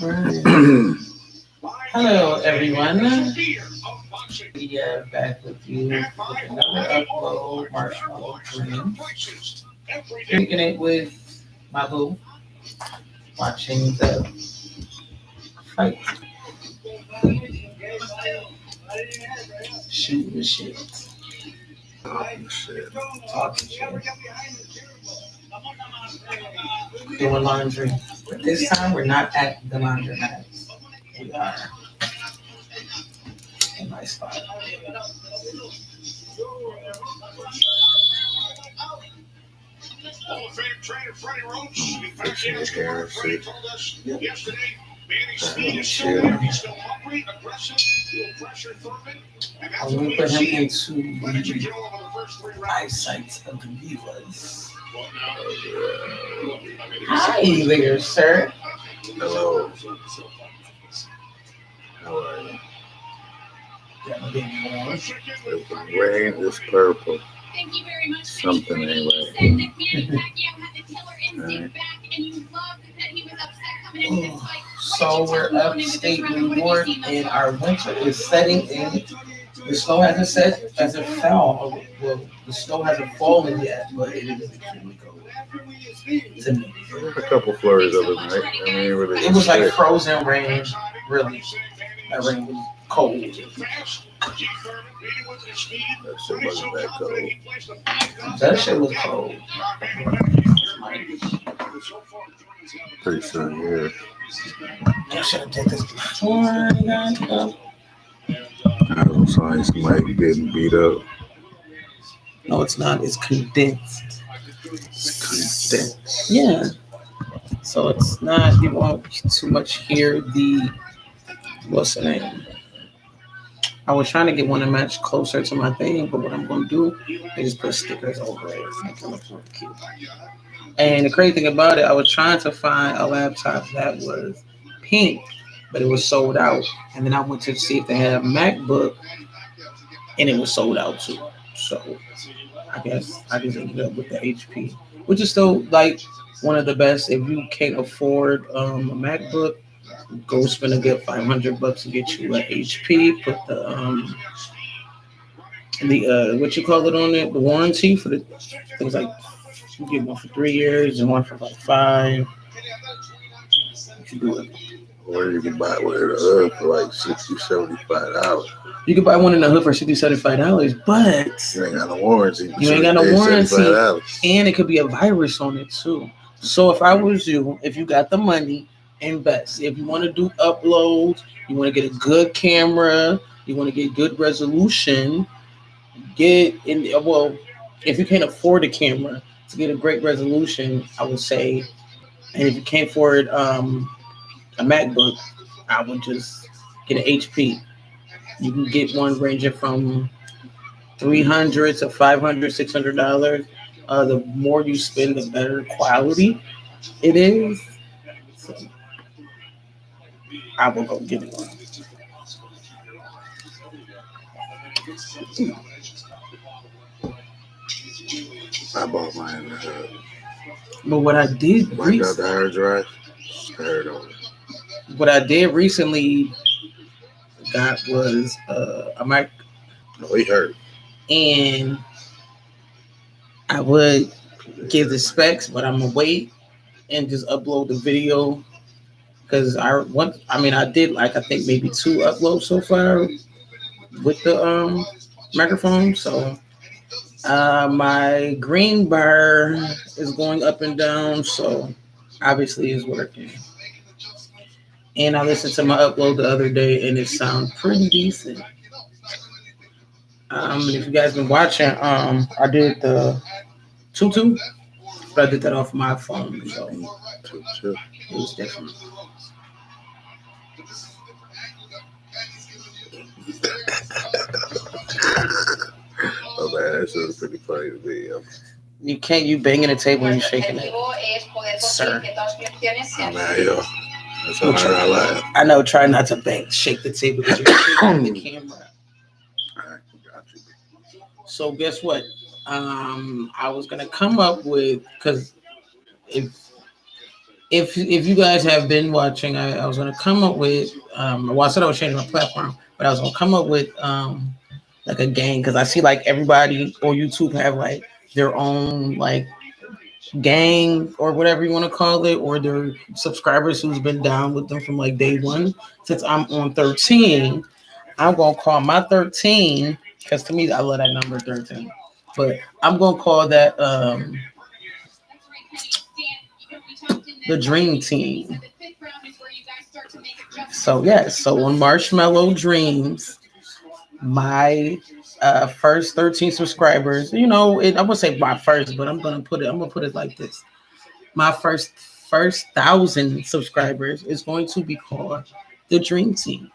Right. Hello, everyone. We are back with you with another upload, Marshmallow Dreams. Kicking it with my boo, watching the fight, shooting the shit, talking shit, doing laundry. But this time we're not at the laundromat. We are in my spot. Hall of Fame trainer Freddie Roach. In fact, Freddie told us yesterday, Manny's speed is still there. He's still hungry, aggressive, little pressure Thurman. And that's We put him into what did you kill him on the first 3 rounds? eyesight of the viewers. Well, Hi there, sir. Hello. How are you? Got big one. If the rain is purple, Thank you very much. something ain't You right. said that Manny Pacquiao had the killer instinct back, and you loved that he was upset coming into this fight. So we're upstate New York, and our winter is setting in. The snow hasn't set as it fell. Well, the snow hasn't fallen yet, but it is extremely cold to me. A couple flurries of it, right? I mean, really. It was like frozen rain, really. That rain was cold. That shit wasn't that cold. That shit was cold. Pretty soon here. I should have did this before I got up. I don't find somebody getting beat up. No, it's not. It's condensed. It's condensed. Yeah. So it's not, you won't too much hear the, what's the name? I was trying to get one to match closer to my thing, but what I'm going to do is just put stickers over it. Make it look more cute. And the crazy thing about it, I was trying to find a laptop that was pink, but it was sold out. And then I went to see if they had a MacBook, and it was sold out too. So I guess I just ended up with the HP, which is still like one of the best. If you can't afford a MacBook, go spend a good $500 to get you an HP. Put the what you call it on it, the warranty for the things like you get one for 3 years and one for like 5. You can do it. Or you can buy one in the hood for like $60, $75. You can buy one in the hood for $60, $75, but You ain't got no warranty. you ain't got no warranty, $75. and it could be a virus on it too. So if I was you, if you got the money, invest. If you want to do uploads, you want to get a good camera, you want to get good resolution, get in. Well, if you can't afford a camera to get a great resolution, I would say, and if you can't afford a MacBook, I would just get an HP. You can get one ranging from $300 to $500, $600. The more you spend, the better quality it is. So I will go get it one. I bought mine in the hood. But what I did Wiped out the hard drive. Stared on it. what I did recently got was a mic, No, he hurt. and I would give the specs, but I'm gonna wait and just upload the video because I did like I think maybe 2 uploads so far with the microphone. So my green bar is going up and down, so obviously it's working. And I listened to my upload the other day, and it sounds pretty decent. If you guys been watching, I did the tutu, but I did that off my phone, so it was different. Oh man, that shit was pretty funny to me. You banging the table and you shaking it, sir. I'm out here. That's how I laugh. I know, try not to shake the table because you're shaking the camera. Alright, got you. So guess what? I was gonna come up with, because if if you guys have been watching, I was gonna come up with well, I said I was changing my platform, but I was gonna come up with like a game because I see like everybody on YouTube have like their own like gang or whatever you want to call it, or their subscribers who's been down with them from like day one. Since I'm on 13, I'm gonna call my 13 because to me I love that number 13. But I'm gonna call that the Dream Team. So yes, so on Marshmallow Dreams, my first 13 subscribers, I would say my first, but I'm gonna put it like this. My first 1,000 subscribers is going to be called the Dream Team.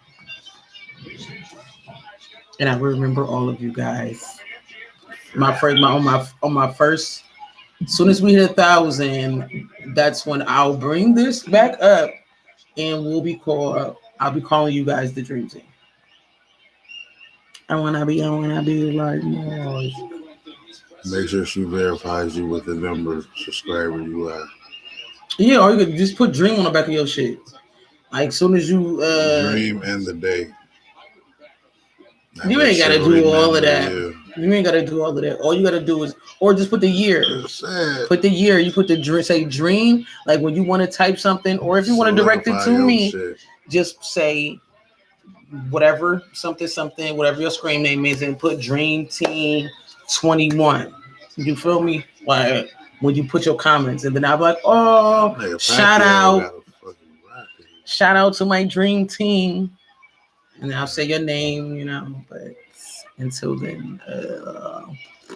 And I remember all of you guys. My first my on my first as soon as we hit 1,000, that's when I'll bring this back up and I'll be calling you guys the Dream Team. I wanna be like Mars. Make sure she verifies you with the number of subscribers you have. Yeah, or you could just put Dream on the back of your shit. Like soon as you Dream and the day. you ain't gotta do all of that. You ain't gotta do all of that. All you gotta do is or just put the year. Put the year. You put the say dream, like when you want to type something, or if you want to direct it to me, just say whatever, something, whatever your screen name is, and put Dream Team 21. You feel me? Like when you put your comments, and then I'll be like, oh, shout out to my Dream Team, and I'll say your name, but until then,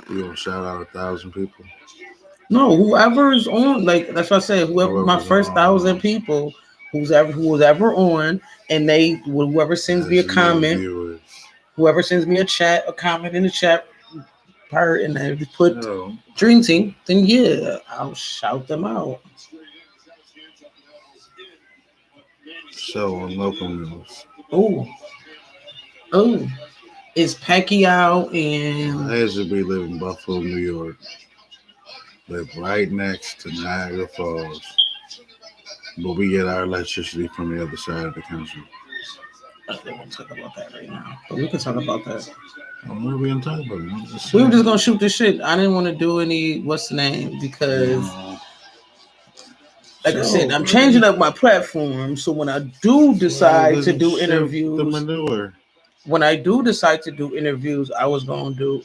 you gonna shout out 1,000 people? No, whoever's on, like that's what I said. Whoever my first 1,000 people, who was ever on, and whoever sends me a comment, whoever sends me a comment in the chat part, and they put Dream Team, then yeah, I'll shout them out. So on local news. Oh, is Pacquiao and I used to be living in Buffalo, New York. Live right next to Niagara Falls, but we get our electricity from the other side of the country. I don't want to talk about that right now, but we can talk about that. What are we gonna talk about? We were just gonna shoot this shit. I didn't want to do any what's the name because, like I said, I'm changing up my platform. So when I do decide to do interviews, when I do decide to do interviews, I was gonna do.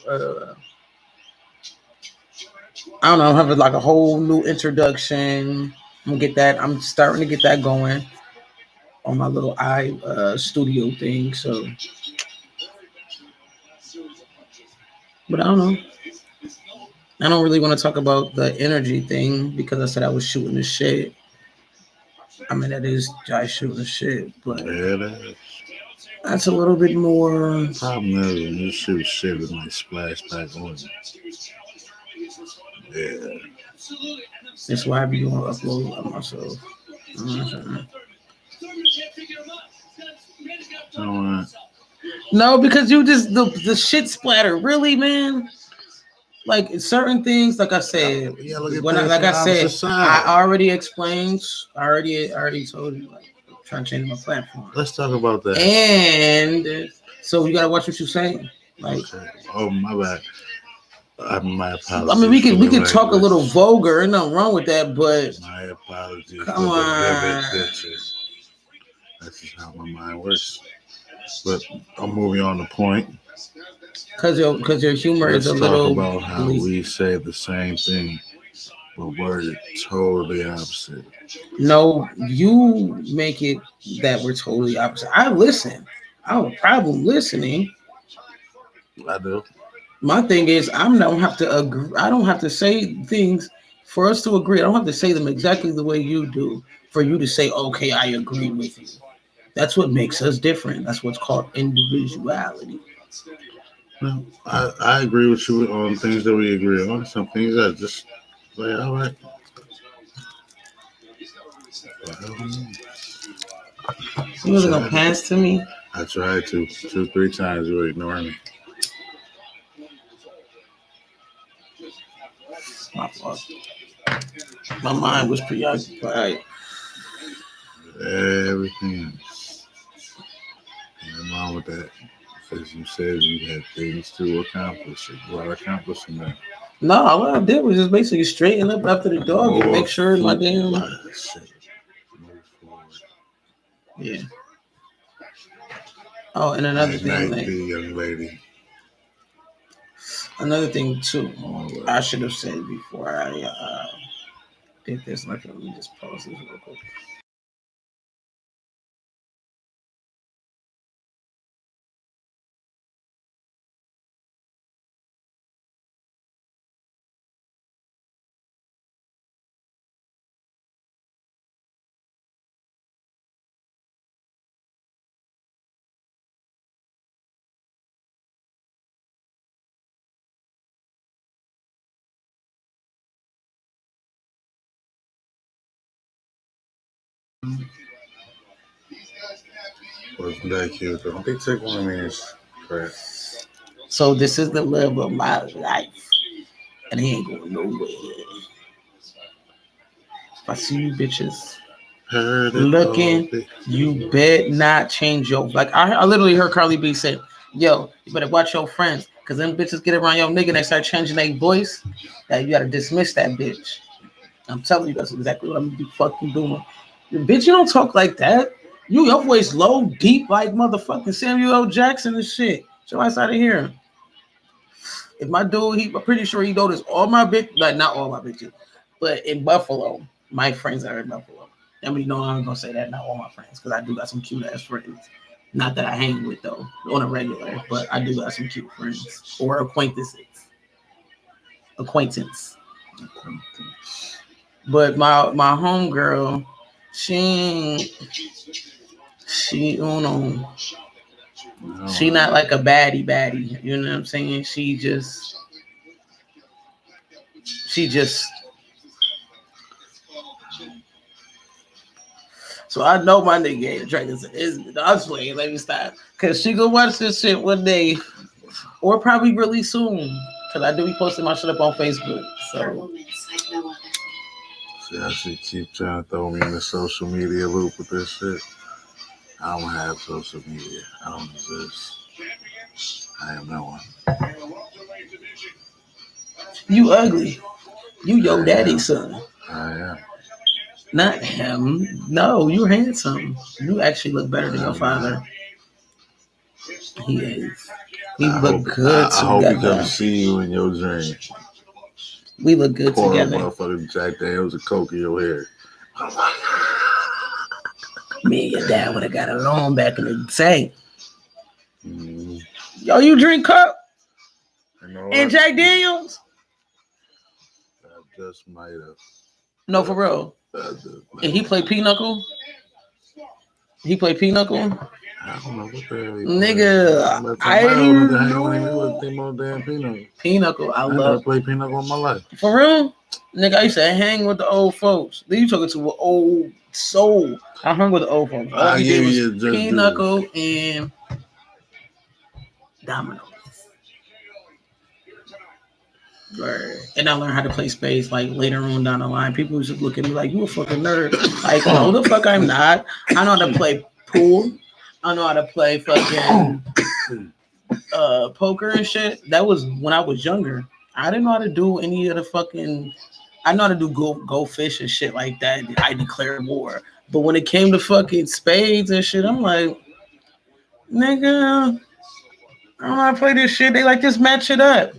I don't know, have like a whole new introduction. I'm starting to get that going on my little studio thing. So, but I don't know. I don't really want to talk about the energy thing because I said I was shooting the shit. I mean, that is just shooting the shit, but that's a little bit more. Problem is, when you shoot shit, it might splash back on you. Yeah. That's why I be doing upload of myself. No, because you just the shit splatter. Really, man. Like certain things, like I said, I already explained. I already told you. Like, I'm trying to change my platform. Let's talk about that. And so you gotta watch what you're saying. Like, oh my bad. My apologies. I mean, we could talk a little vulgar. Ain't nothing wrong with that, but my apologies. Come on. That's just how my mind works. But I'm moving on to point. Because your humor is a little. Let's talk about how we say the same thing, but we're totally opposite. No, you make it that we're totally opposite. I listen. I have a problem listening. I do. My thing is, I don't have to agree. I don't have to say things for us to agree. I don't have to say them exactly the way you do for you to say, okay, I agree with you. That's what makes us different. That's what's called individuality. No, I agree with you on things that we agree on. Some things I just like, all right. You wasn't gonna pass to me? I tried to 2-3 times. You were ignoring me. My fault. My mind was preoccupied. everything else. Nothing wrong with that. Because you said you had things to accomplish. You are accomplishing that. No, all I did was just basically straighten up after the dog and make sure my damn Shit. Move forward. yeah. Oh, and another Night, thing, night, like young lady. another thing too, All I right. should have said before I did this. Let me just pause this real quick. Wasn't that cute? Don't they take one of these crap? So this is the love of my life, and he ain't going nowhere. If I see you bitches Heard it all. looking, you bet not change your like. I literally heard Carly B say, "Yo, you better watch your friends, cause them bitches get around your nigga and they start changing their voice. That you gotta dismiss that bitch." I'm telling you, that's exactly what I'm be fucking doing. Bitch, you don't talk like that. Your voice low, deep, like motherfucking Samuel L. Jackson and shit. So I out of here. If my dude, I'm pretty sure he noticed all my bitch, like not all my bitches, but in Buffalo, my friends are in Buffalo. I mean, no, I'm gonna say that not all my friends, because I do got some cute ass friends. Not that I hang with though on a regular, but I do got some cute friends or acquaintances. Acquaintance. But my homegirl, she you know, she not like a baddie. You know what I'm saying? She just so I know my nigga ain't attracted to this. I'm playing, let me stop. Cause she gonna watch this shit one day. Or probably really soon. Cause I do be posting my shit up on Facebook. So See how she keep trying to throw me in the social media loop with this shit. I don't have social media. I don't exist. I am no one. you ugly. You your I daddy's am. son. I am. Not him. No, you're handsome. You actually look better than your I'm not. father. He is. We I look hope. good I hope he come together. see you in your dream. We look good Pour a together. motherfucking Jack Daniels and Coke in your hair. Me and your dad would have got along back in the day. Mm, Yo, you drink Coke you know and what? Jack Daniels? I just might have. No, for real. I just might And he have. played Pinochle. He played Pinochle. I don't know what the hell he Nigga, played. By the I time I didn't wanted to hang with him, he know. was thinking about damn Pinocchio. Pinochle, I I never love. played Pinocchio in my life. For real? Nigga, I used to hang with the old folks. Then you talking to an old soul. I hung with the old folks. All I we did give was you just Pinochle and Domino. Right. And I learned how to play spades like later on down the line. People used to look at me like, you a fucking nerd. Like, no, the fuck I'm not. I know how to play pool. I know how to play fucking poker and shit. That was when I was younger. I didn't know how to do any of the fucking. I know how to do go fish and shit like that. I declared war. But when it came to fucking spades and shit, I'm like, nigga, I don't know how to play this shit. They like just match it up.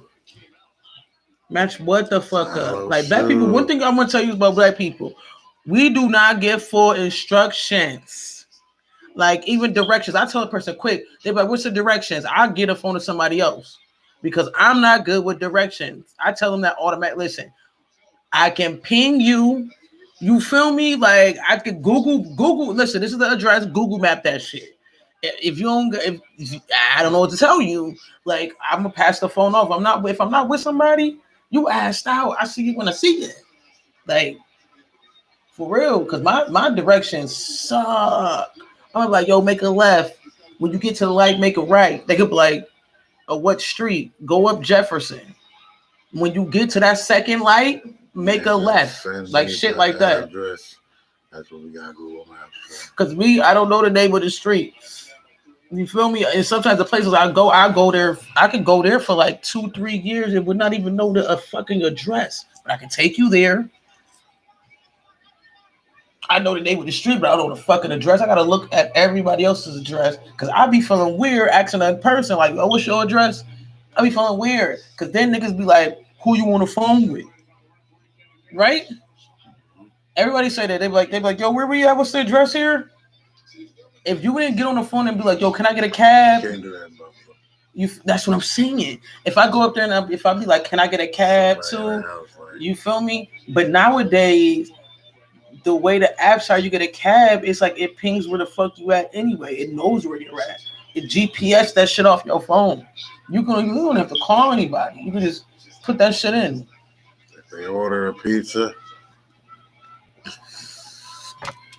Match what the fuck up? Oh, Like black people. One shoot. thing I'm gonna tell you about black people, we do not give full instructions. Like even directions. I tell a person quick, they're like, what's the directions? I'll get a phone to somebody else because I'm not good with directions. I tell them that automatic. Listen, I can ping you. You feel me? Like I could Google. Listen, this is the address. Google map that shit. If you don't, if I don't know what to tell you. Like I'm gonna pass the phone off. If I'm not with somebody, you asked out. I see you when I see it. Like for real, because my directions suck. I'm like, yo, make a left. When you get to the light, make a right. They could be like, what street? Go up Jefferson. When you get to that second light, make a left. Send Like me shit the like that. address That's what we got Google Maps. Cause I don't know the name of the street. You feel me? And sometimes the places I go there. I could go there for like 2-3 years and would not even know the fucking address. But I can take you there. I know the name of the street, but I don't know the fucking address. I gotta look at everybody else's address because I be feeling weird asking that person like, "Oh, what's your address?" I be feeling weird because then niggas be like, "Who you on the phone with?" Right? Everybody say that they be like, "Yo, where we at? What's the address here?" If you didn't get on the phone and be like, "Yo, can I get a cab?" Can't do that, bro. That's what I'm saying. If I go up there and if I be like, "Can I get a cab too?" You feel me? But nowadays, the way the apps are, you get a cab, it's like it pings where the fuck you at anyway. It knows where you're at. It GPS that shit off your phone. You don't have to call anybody. You can just put that shit in. If they order a pizza,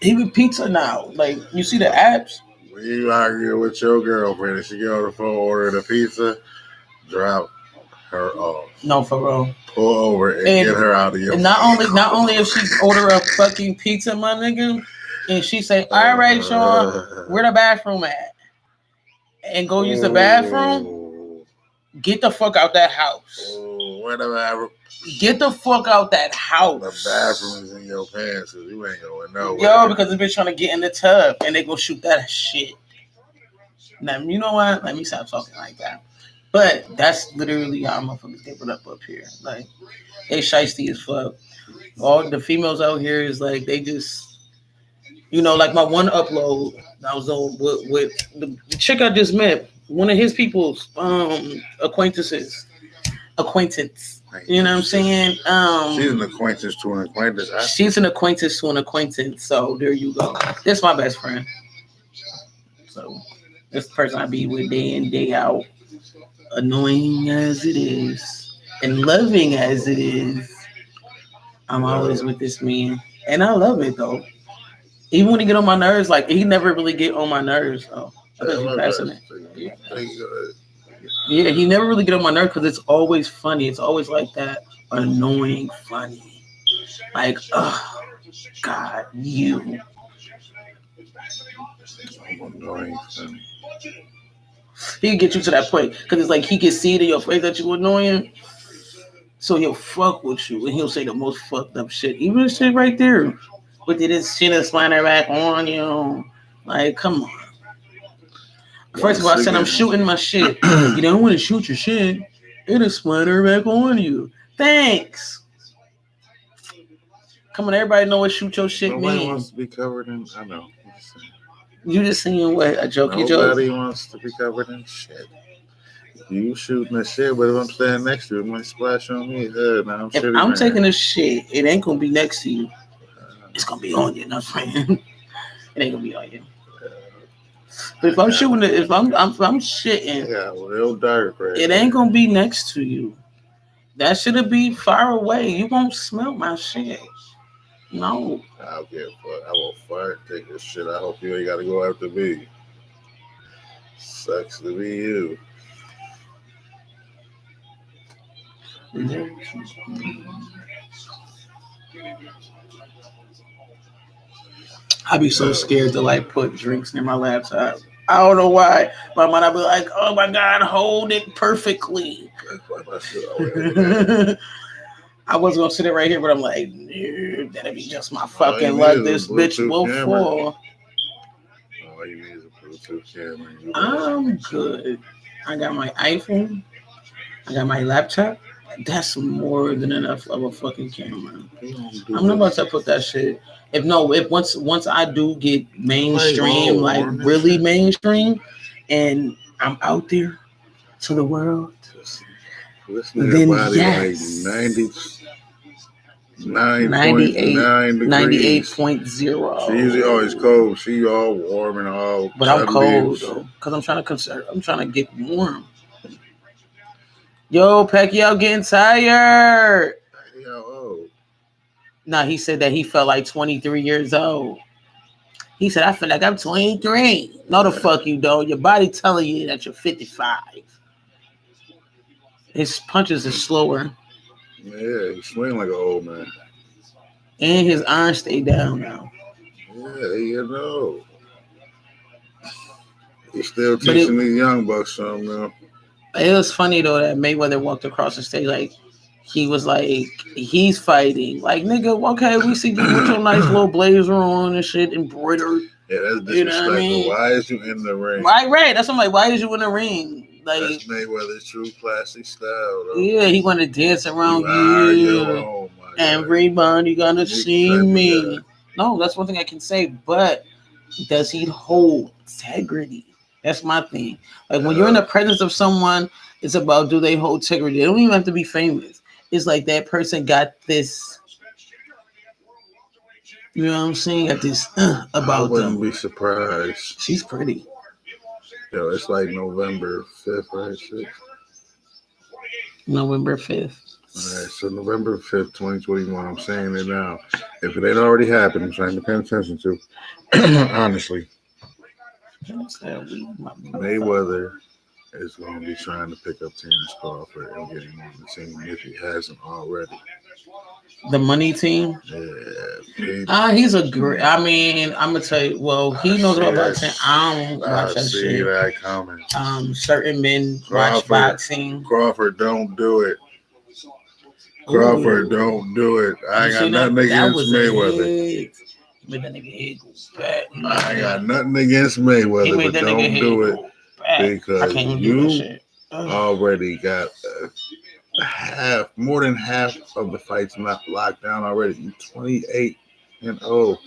Even pizza now, like you see the apps. when you argue with your girlfriend and she get on the phone ordering a pizza, drop her off. No, for real. Pull over and get her out of your. And not only if she order a fucking pizza, my nigga, and she say, "All right, Sean, where the bathroom at?" And go use the bathroom. Get the fuck out that house. Where the bathroom? Get the fuck out that house. The bathroom is in your pants, cause you ain't going nowhere. Yo, because the bitch trying to get in the tub and they go shoot that shit. Now, you know what? Let me stop talking like that. But that's literally how motherfuckers get put up here. Like, they shiesty as fuck. All the females out here is like, they just, like my one upload, I was on with the chick I just met, one of his people's acquaintance. You know what I'm saying? She's an acquaintance to an acquaintance. She's an acquaintance to an acquaintance. So there you go. That's my best friend. So this person I be with day in, day out. Annoying as it is and loving as it is, I'm always with this man. And I love it though. Even when he get on my nerves, like he never really get on my nerves. Oh, I think he's passing it. Yeah, he never really get on my nerves because it's always funny. It's always like that annoying funny. Like, oh, God, you. Annoying funny. He can get you to that point because it's like he can see it in your face that you annoying. So he'll fuck with you and he'll say the most fucked up shit. Even the shit right there. But this shit is flying back on you. Like, come on. First of all, I said I'm shooting my shit. You don't want to shoot your shit. It'll splatter back on you. Thanks. Come on, everybody know what shoot your shit means. Nobody wants to be covered in. I know. You just saying what? A jokey joke? Nobody wants to be covered in shit. You shooting the shit, but if I'm standing next to you, it might splash on me. Now if I'm taking a shit, it ain't gonna be next to you. It's gonna be on you. Not saying it ain't gonna be on you. But if I'm shooting it, if I'm shitting, real dark, right? It ain't gonna be next to you. That should be far away. You won't smell my shit. No. I'll get fucked. I will fart, take this shit. I hope you ain't gotta go after me. Sucks to be you. I be so scared to like put drinks near my laptop. I don't know why. My mind, I be like, oh my God, hold it perfectly. I was gonna sit it right here, but I'm like, that'd be just my fucking luck. This bitch will fall. All you need is a Bluetooth camera. I'm good. I got my iPhone. I got my laptop. That's more than enough of a fucking camera. I'm not about to put that shit. If once I do get mainstream, like really mainstream, and I'm out there to the world, then yes. Like 98.0. She usually always cold. She all warm and all. But I'm cold though, cause I'm trying to get warm. Yo, Pacquiao getting tired. Nah, he said that he felt like 23 years old. He said, I feel like I'm 23. No, the fuck you don't. Your body telling you that you're 55. His punches are slower. Yeah, he swing like an old man. And his arms stay down now. Yeah, you know. He's still But it, teaching these young bucks something now. it was funny though that Mayweather walked across the stage like he was like he's fighting. Like nigga, okay, we see you with your nice little blazer on and shit embroidered. Yeah, that's You know what I disrespectful. mean? Why is you in the ring? Right. That's what I'm like. Why is you in the ring? Like, That's Mayweather's true classic style, though. yeah, he want to dance around You are your you. own, my guy. Everybody gonna You see cut me me. up. No, that's one thing I can say. But does he hold integrity? That's my thing. Like when you're in the presence of someone, it's about do they hold integrity. They don't even have to be famous. It's like that person got this. You know what I'm saying? Got this I about wouldn't them. be surprised. She's pretty. Yo, it's like November 5th, right? 6th. November 5th. All right, so November 5th, 2021. I'm saying it now. If it ain't already happened, I'm trying to pay attention to. Honestly, Mayweather is going to be trying to pick up Terrence Crawford and get him on the team if he hasn't already. The money team. Yeah, He's a great. I mean, I'm gonna tell you. Well, he knows about boxing. I don't watch that see shit. that coming. Certain men watch boxing. Crawford, don't do it. Crawford, don't do it. I ain't got nothing against Mayweather. Made that nigga head go back. I ain't got nothing against Mayweather, but don't do it because you already got more than half of the fights not locked down already. You 28-0.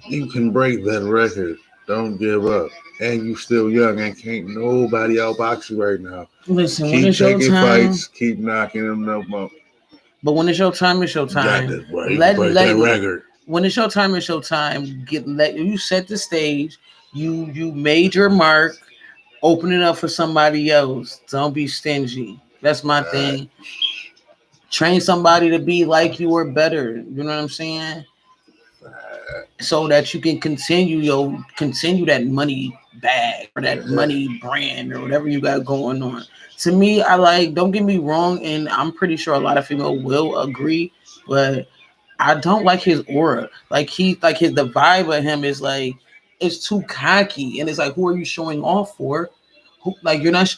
You can break that record. Don't give up. And you still young and can't nobody outbox you right now. Listen, keep when it's your taking time, fights, keep knocking them up. But when it's your time, it's your time. Break that record. When it's your time, it's your time. You set the stage. You made your mark. Open it up for somebody else. Don't be stingy. That's my thing. Train somebody to be like you or better. You know what I'm saying? So that you can continue that money bag or that money brand or whatever you got going on. To me, I like. Don't get me wrong, and I'm pretty sure a lot of females will agree, but I don't like his aura. Like the vibe of him is like it's too cocky, and it's like who are you showing off for? Like you're not.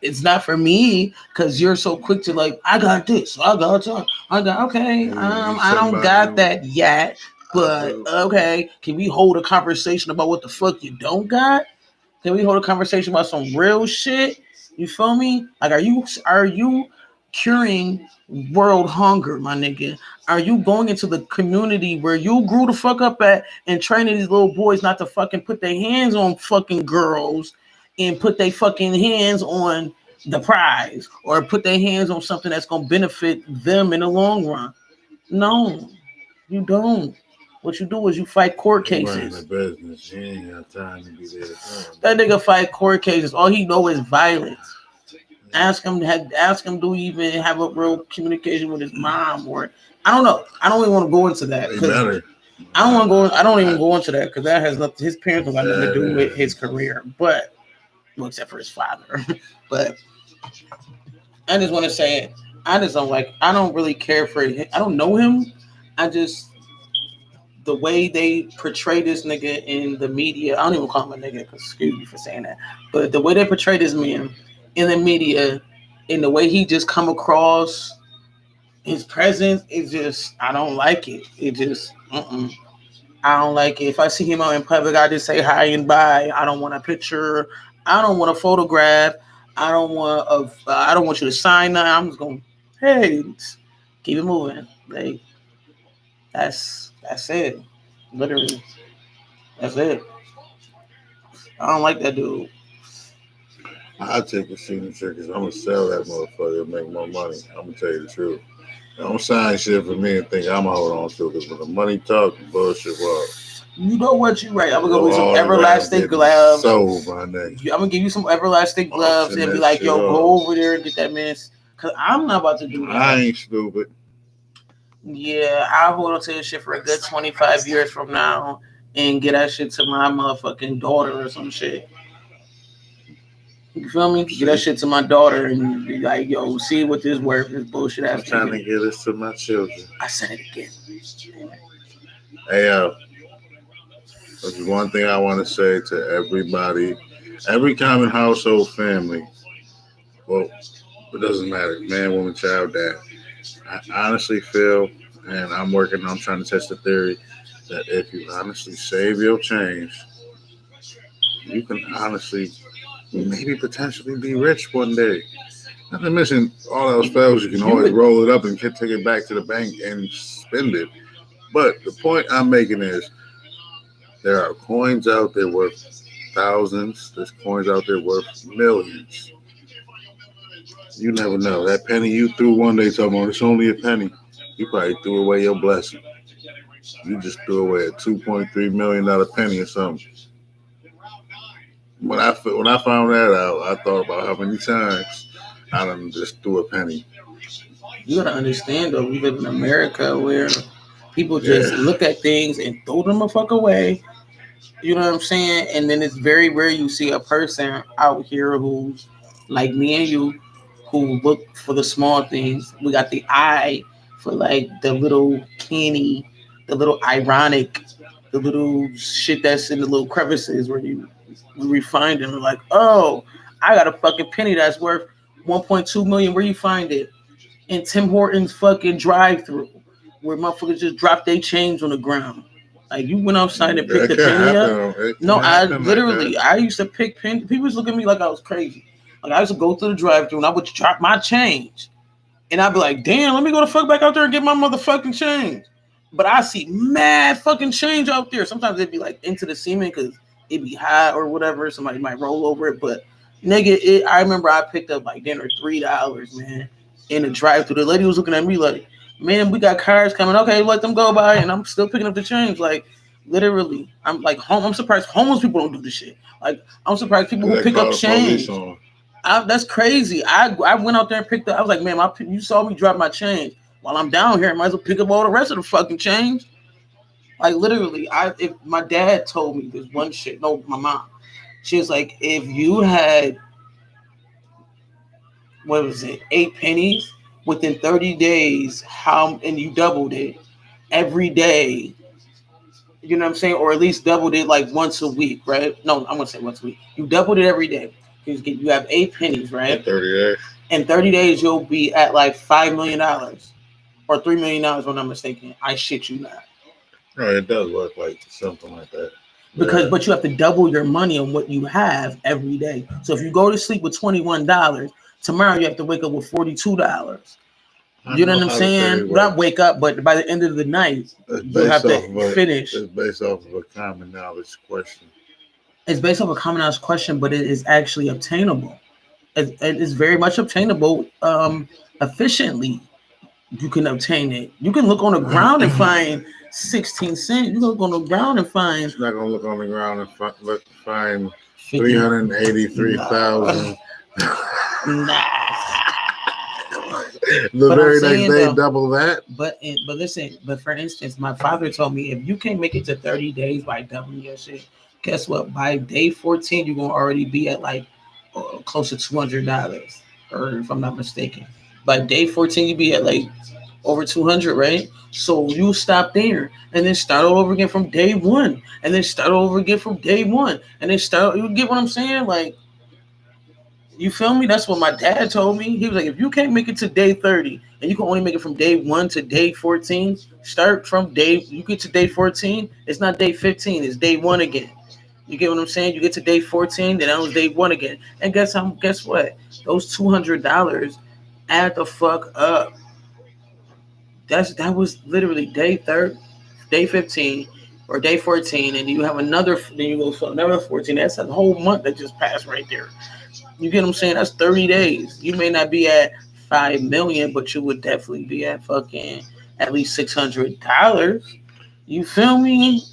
It's not for me because you're so quick to like. I got this. I got okay. I don't got that yet. But okay, can we hold a conversation about what the fuck you don't got? Can we hold a conversation about some real shit? You feel me? Like, are you curing world hunger, my nigga? Are you going into the community where you grew the fuck up at and training these little boys not to fucking put their hands on fucking girls and put their fucking hands on the prize or put their hands on something that's gonna benefit them in the long run? No, you don't. What you do is you fight court cases. Business. He ain't got time to be there. That nigga fight court cases. All he know is violence. Ask him, do he even have a real communication with his mom or I don't know. I don't even want to go into that. I don't even go into that because that has nothing. His parents don't got nothing to do with his career, but well, except for his father. But I just want to say, I don't really care for it. I don't know him. The way they portray this nigga in the media, I don't even call him a nigga, because excuse me for saying that, but the way they portray this man in the media, in the way he just come across, his presence is just, I don't like it. It just, I don't like it. If I see him out in public, I just say hi and bye. I don't want a picture. I don't want a photograph. I don't want you to sign that. I'm just going, hey, keep it moving. Like, that's it. Literally. That's it. I don't like that dude. I'll take a signature because I'm going to sell that motherfucker and make more money. I'm going to tell you the truth. Don't sign shit for me and think I'm going to hold on to it because when the money talk, bullshit walk. You know what? You're right. I'm going to go with some everlasting gloves. Sold, my nigga. I'm going to give you some everlasting gloves and be like, yo, go over there and get that man. Because I'm not about to do that. I ain't stupid. Yeah, I'll hold on to this shit for a good 25 years from now and get that shit to my motherfucking daughter or some shit. You feel me? Get that shit to my daughter and be like, yo, see what this worth, this bullshit ass. I'm trying to get this to my children. I said it again. Hey, there's one thing I want to say to everybody, every common household family. Well, it doesn't matter, man, woman, child, dad. I honestly feel, and I'm trying to test the theory, that if you honestly save your change, you can honestly, maybe potentially be rich one day. Not to mention, all else fails, you can You always would, roll it up and take it back to the bank and spend it. But the point I'm making is there are coins out there worth thousands. There's coins out there worth millions. You never know. That penny you threw one day talking about it's only a penny. You probably threw away your blessing. You just threw away a $2.3 million penny or something. When I found that out, I thought about how many times I done just threw a penny. you gotta understand though, we live in America where people just Yeah. look at things and throw them a fuck away. You know what I'm saying? And then it's very rare you see a person out here who's like me and you, who look for the small things. We got the eye for like the little canny, the little ironic, the little shit that's in the little crevices where we refine them. Like, oh, I got a fucking penny that's worth 1.2 million. Where you find it? In Tim Hortons fucking drive-through, where motherfuckers just drop their change on the ground. Like you went outside and picked That the can penny up. happen. It No, can I happen like that. literally, I used to pick penny. People used to look at me like I was crazy. Like I used to go through the drive-through and I would drop my change, and I'd be like, "Damn, let me go the fuck back out there and get my motherfucking change." But I see mad fucking change out there. Sometimes it'd be like into the cement because it'd be high or whatever. Somebody might roll over it, but nigga, I remember I picked up like dinner $3, man, in the drive-through. The lady was looking at me like, "Man, we got cars coming. Okay, let them go by," and I'm still picking up the change. Like literally, I'm like home. I'm surprised homeless people don't do this shit. Like I'm surprised people who They pick up call the police change. on. That's crazy. I went out there and picked up. I was like, man, you saw me drop my change. While I'm down here, I might as well pick up all the rest of the fucking change. Like literally, if my dad told me this one shit, no, my mom, she was like, if you had what was it, 8 pennies within 30 days, how and you doubled it every day, you know what I'm saying, or at least doubled it like once a week, right? No, I'm gonna say once a week. You doubled it every day. You have 8 pennies, In right? 30 days. In 30 days, you'll be at like $5 million or $3 million, when I'm mistaken. I shit you not. No, it does work like something like that. Because Yeah. but you have to double your money on what you have every day. So if you go to sleep with $21, tomorrow you have to wake up with $42. I You know know what I'm how the theory saying? Not works. wake up, but by the end of the night, It's you based have off to of a finish. it's based off of a common knowledge question. It's based off a common ass question, but it is actually obtainable. It is very much obtainable efficiently. You can obtain it. You can look on the ground and find 16 cents. You can look on the ground and find It's not gonna look on the ground and find 50. 383,000. Nah. The But I'm very next saying day, though, double that. but listen, but for instance, my father told me if you can't make it to 30 days by doubling your shit, guess what? By day 14, you're gonna already be at like close to $200, or if I'm not mistaken. By day 14, you be at like over 200, right? So you stop there and then start all over again from day one, and then start all over again from day one, and then start. You get what I'm saying? Like, you feel me? That's what my dad told me. He was like, if you can't make it to day 30 and you can only make it from day 1 to day 14, start from you get to day 14, it's not day 15, it's day 1 again. You get what I'm saying? You get to day 14, then that was day 1 again. And guess what? Those $200 add the fuck up. That was literally day 30, day 15, or day 14, and you have another, then you go for another 14. That's a whole month that just passed right there. You get what I'm saying? That's 30 days. You may not be at 5 million, but you would definitely be at fucking at least $600. You feel me?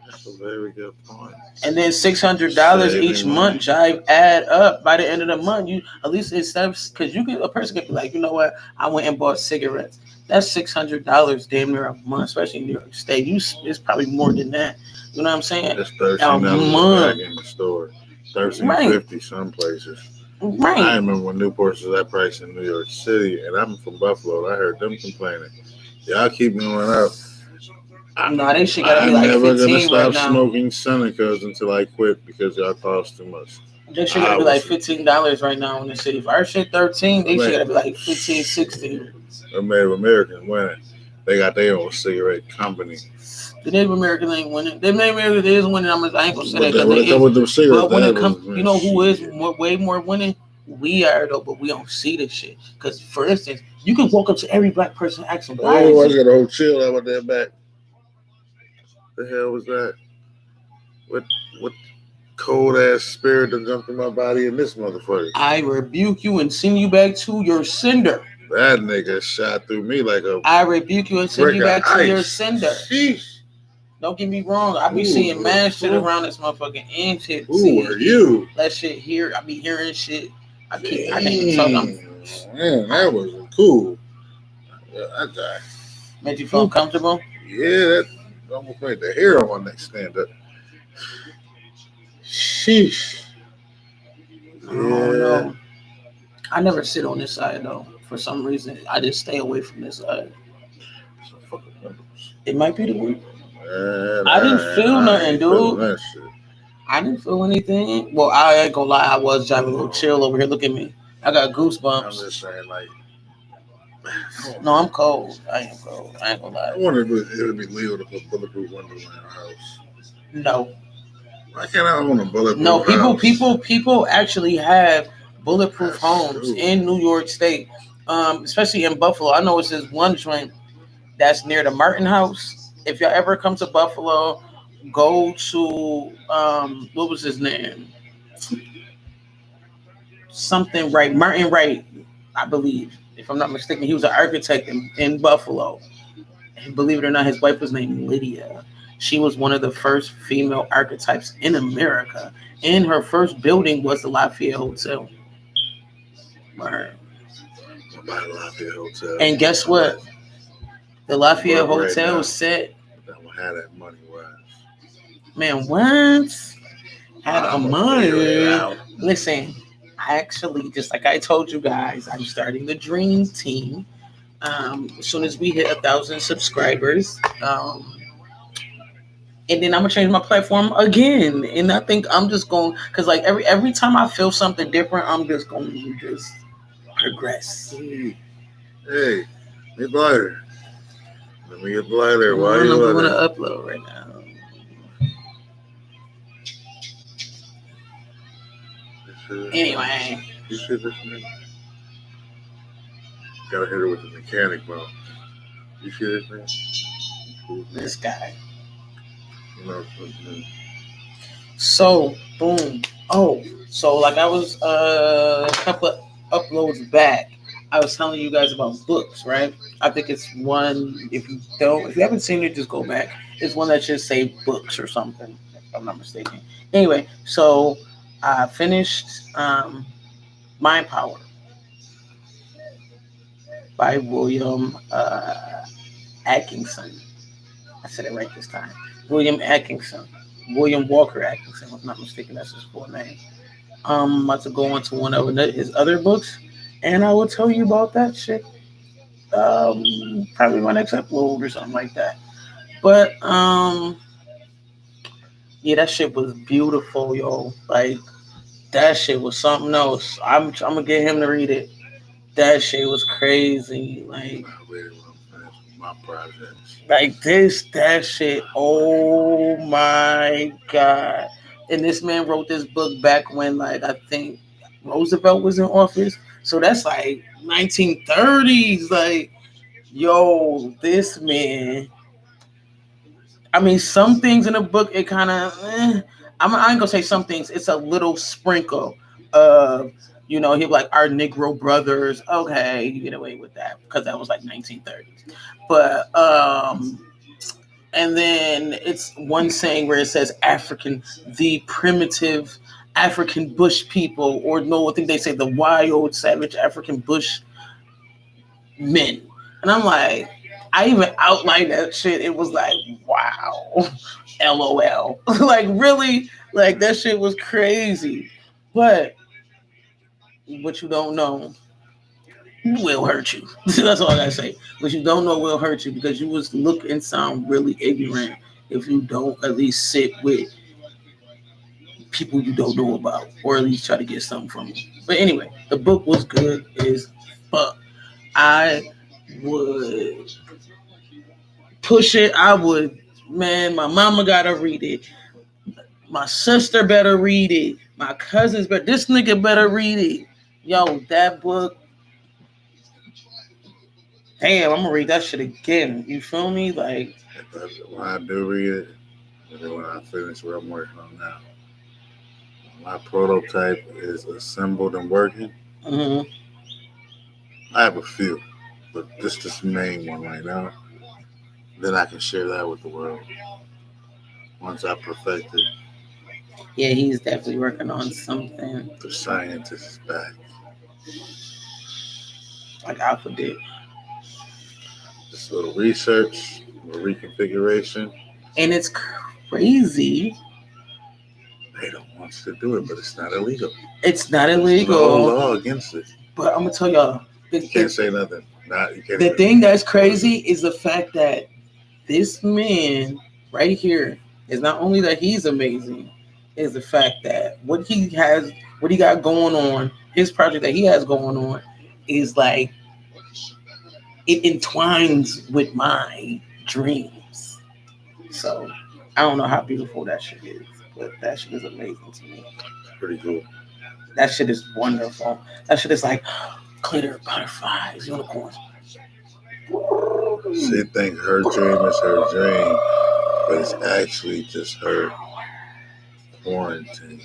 That's a very good point. And then $600 each Saving money. month, jive add up by the end of the month. You at least instead of, because you can, a person could be like, you know what? I went and bought cigarettes. That's $600 damn near a month, especially in New York State. It's probably more than that. You know what I'm saying? It's A $13 a month, bag in the store. 13 right? 50 some places. I Right. remember when Newports was that price in New York City, and I'm from Buffalo. And I heard them complaining. Y'all keep going up. Nah, they shit gotta I'm be like never gonna 15 right stop now. smoking Senecas until I quit because y'all cost too much. They shit gotta be like $15 right now in the city. If our shit 13, they shit gotta be like 15, 16. The Native Americans winning. They got their own cigarette company. The Native Americans ain't winning. The Native Americans is winning. I ain't gonna say But that when it because comes with them cigarettes, but when it that comes, was you know who is shit. way more winning? We are though, but we don't see this shit. Because for instance, you can walk up to every black person and ask them why Oh, I is got a whole chill out with that back. The hell was that? What cold ass spirit that jumped in my body in this motherfucker? I rebuke you and send you back to your sender. That nigga shot through me like a I rebuke you and send brick you back of to your ice. sender. Sheesh. Don't get me wrong. I be Ooh, seeing mad shit who- around this motherfucking and shit. Who are you? That shit here. I be hearing shit. I can't even tell them. Man, that was cool. I died. Made you feel comfortable? Yeah, that almost made the hair on my neck stand up. Sheesh. I don't know. I never sit on this side though. For some reason, I just stay away from this side. It might be the week. I didn't feel nothing, dude. I didn't feel anything. Well, I ain't gonna lie. I was driving a little chill over here. Look at me. I got goosebumps. I'm just saying, like, no, I'm cold. I am cold. I ain't gonna lie. I wonder if it would be legal to put bulletproof windows in our house. No. Why can't I own a bulletproof No, house? people actually have bulletproof homes in New York State, especially in Buffalo. I know it's this one joint that's near the Martin House. If y'all ever come to Buffalo, go to what was his name? Something Wright, Martin Wright, I believe. If I'm not mistaken, he was an architect in Buffalo. And believe it or not, his wife was named Lydia. She was one of the first female archetypes in America. And her first building was the Lafayette Hotel. Right. And guess what? The Lafayette Hotel was set. I don't have that money. Man, what? Had a money. Listen, I actually, just like I told you guys, I'm starting the dream team. As soon as we hit 1,000 subscribers, and then I'm gonna change my platform again. And I think I'm just going, because like every time I feel something different, I'm just going to just progress. Hey, get lighter. Let me get lighter. Why are you I'm going to upload right now. Anyway. You see this man? Gotta hit her with the mechanic, bro. You see this man? This guy. No, so, boom. Oh, so like I was a couple of uploads back, I was telling you guys about books, right? I think it's one, if you haven't seen it, just go back. It's one that should say books or something, if I'm not mistaken. Anyway, so I finished Mind Power by William Atkinson. I said it right this time. William Atkinson. William Walker Atkinson, if I'm not mistaken, that's his full name. I'm about to go on to one of his other books, and I will tell you about that shit. Probably my next upload or something like that. But yeah, that shit was beautiful, yo. Like that shit was something else. I'm gonna get him to read it. That shit was crazy. Like my projects. Like that shit. Oh my god! And this man wrote this book back when, like, I think Roosevelt was in office. So that's like 1930s. Like, yo, this man. I mean, some things in the book it kind of. I ain't gonna say some things. It's a little sprinkle of. He'd be like, our Negro brothers. Okay, you get away with that because that was like 1930s. But and then it's one saying where it says African, the primitive African bush people, or no, I think they say the wild, savage African bush men. And I'm like, I even outlined that shit. It was like, wow, LOL. Like, really? Like, that shit was crazy. But what you don't know will hurt you. That's all I gotta say. What you don't know will hurt you because you was look and sound really ignorant if you don't at least sit with people you don't know about, or at least try to get something from them. But anyway, the book was good as fuck. I would push it. I would, man. My mama gotta read it. My sister better read it. My cousins better. This nigga better read it. Yo, that book. Damn, I'm gonna read that shit again. You feel me? Like, When I do read it, and then when I finish what I'm working on now, my prototype is assembled and working. mhm. I have a few, but this main one right now. Then I can share that with the world once I perfect it. Yeah, he's definitely working on something The scientist is back. like Alpha did. Just a little research, a little reconfiguration. And it's crazy. They don't want you to do it, but it's not illegal. It's not There's no illegal. law against it. But I'm gonna tell y'all, You can't say nothing. You can't. the thing that's crazy is the fact that this man right here is not only that he's amazing, is the fact that what he got going on, his project that he has going on, is like it entwines with my dreams. So I don't know how beautiful that shit is, but that shit is amazing to me. It's pretty cool. That shit is wonderful. That shit is like glitter, butterflies, unicorns. She think her dream is her dream, but it's actually just her quarantine.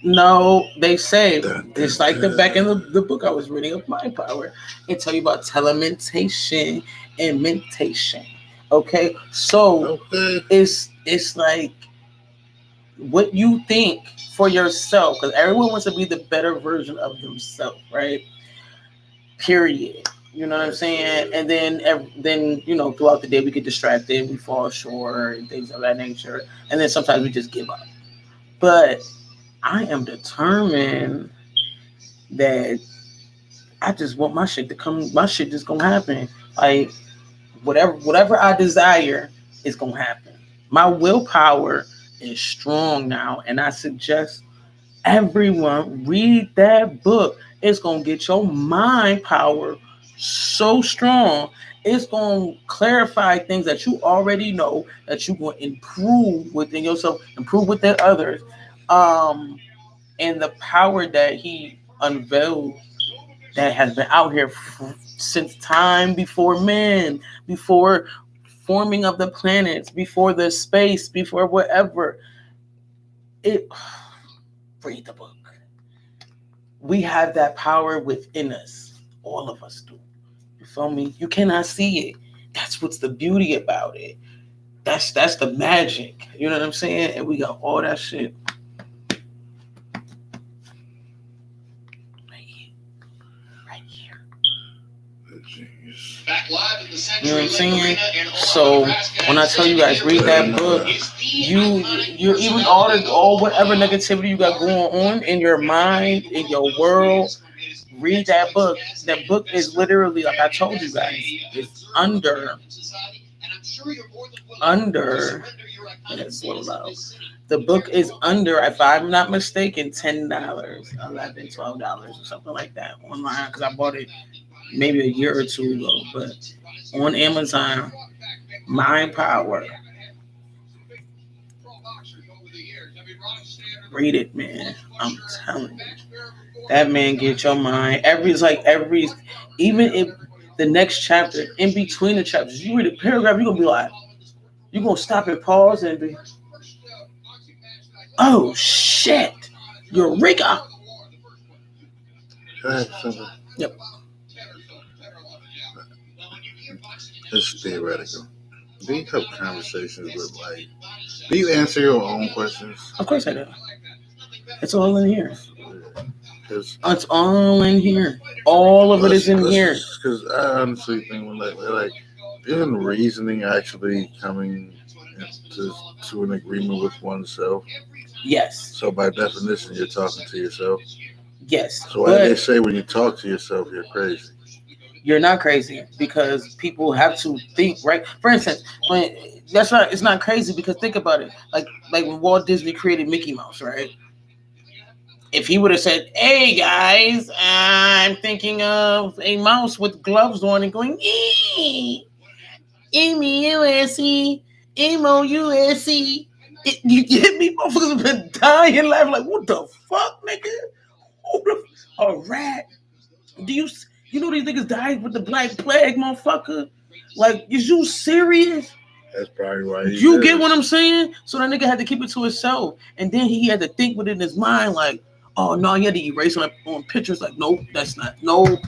No, they say Dun, it's dun, like the back in dun. the book I was reading of Mind Power and tell you about telementation and mentation. Okay, so Okay. it's like what you think for yourself because everyone wants to be the better version of themselves, right? Period. You know what I'm saying? And then throughout the day we get distracted, we fall short, and things of that nature, and then sometimes we just give up. But I am determined that I just want my shit to come. My shit just gonna happen. Like whatever I desire is gonna happen. My willpower is strong now, and I suggest everyone read that book. It's gonna get your mind power so strong. It's gonna clarify things that you already know that you will improve within yourself, improve within others. Um, and the power that he unveiled that has been out here since time before men, before forming of the planets, before the space, before whatever. It read the book. We have that power within us. All of us do. You feel me? You cannot see it. That's what's the beauty about it. That's the magic. You know what I'm saying? And we got all that shit. Right here. Jeez. Back live at the You Century know what I'm Link saying? Arena in Omaha, So Nebraska, when I tell you guys read that book, you even all whatever negativity you got going on in your mind, in your world, read that book. That book is literally like I told you guys, it's under it's so low. The book is under, if I'm not mistaken, $10, $11, $12 or something like that online because I bought it maybe a year or two ago. But on Amazon, Mind Power. Read it, man. I'm telling you. That man get your mind. Even if the next chapter, in between the chapters, you read a paragraph, you're gonna be like, you're gonna stop and pause and be, oh shit, Eureka. Can I have something? Yep. It's theoretical. Do you have conversations with do you answer your own questions? Of course I do. It's all in here. Because It's all in here. All of it is in here. Because I honestly think when isn't reasoning actually coming to an agreement with oneself? Yes. So by definition, you're talking to yourself. Yes, So why they but say when you talk to yourself you're crazy? you're not crazy because people have to think, right? For instance, when that's not it's not crazy because think about it. Like when Walt Disney created Mickey Mouse, right? If he would have said, "Hey guys, I'm thinking of a mouse with gloves on and going, M-E-U-S-E, M-O-U-S-E," you get me? Motherfuckers have been dying laughing like, what the fuck, nigga? Who the a rat? Do you know these niggas died with the Black Plague, motherfucker? Like, is you serious? That's probably why he You did get it. what I'm saying? So that nigga had to keep it to himself, and then he had to think within his mind, like, oh no, he had to erase on pictures. Like, nope, that's not. Nope.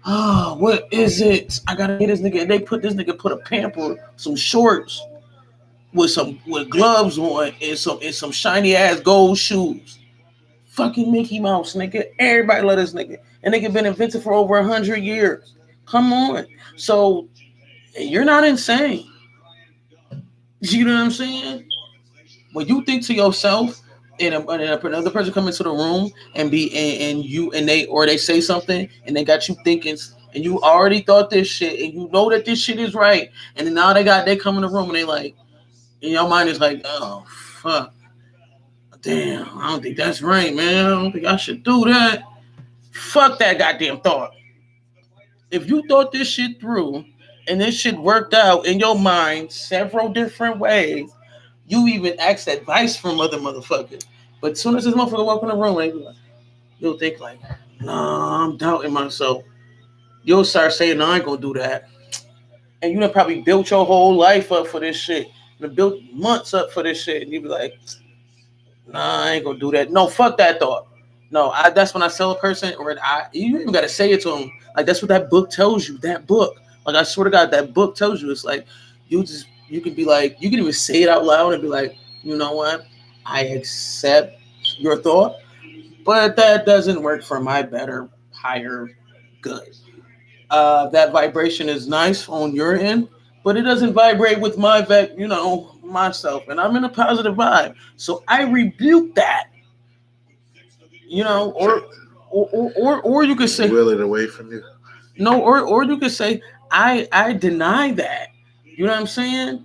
Oh, what is it? I gotta get this nigga. And they put this nigga put a pamper, some shorts with gloves on and some shiny ass gold shoes. Fucking Mickey Mouse, nigga. Everybody love this nigga. And nigga been invented for over 100 years. Come on. So you're not insane. You know what I'm saying? When you think to yourself and another person come into the room and and you and they say something and they got you thinking and you already thought this shit and you know that this shit is right and then now they come in the room and they like in your mind is like, oh fuck, damn, I don't think that's right, man. I don't think I should do that. Fuck that goddamn thought. If you thought this shit through and this shit worked out in your mind several different ways, you even asked advice from other motherfuckers. But as soon as this motherfucker walk in the room, you'll think like, nah, I'm doubting myself. You'll start saying, no, I ain't gonna do that. And you done probably built your whole life up for this shit. You done built months up for this shit. And you be like, nah, I ain't gonna do that. No, fuck that thought. No, that's when I sell a person, or you even gotta say it to them. Like that's what that book tells you. That book, like I swear to God, that book tells you. It's like you can be like you can even say it out loud and be like, you know what, I accept your thought, but that doesn't work for my better, higher good. That vibration is nice on your end, but it doesn't vibrate with myself, and I'm in a positive vibe, so I rebuke that. Or you could say Will it away from you. no, or you could say I deny that. You know what I'm saying?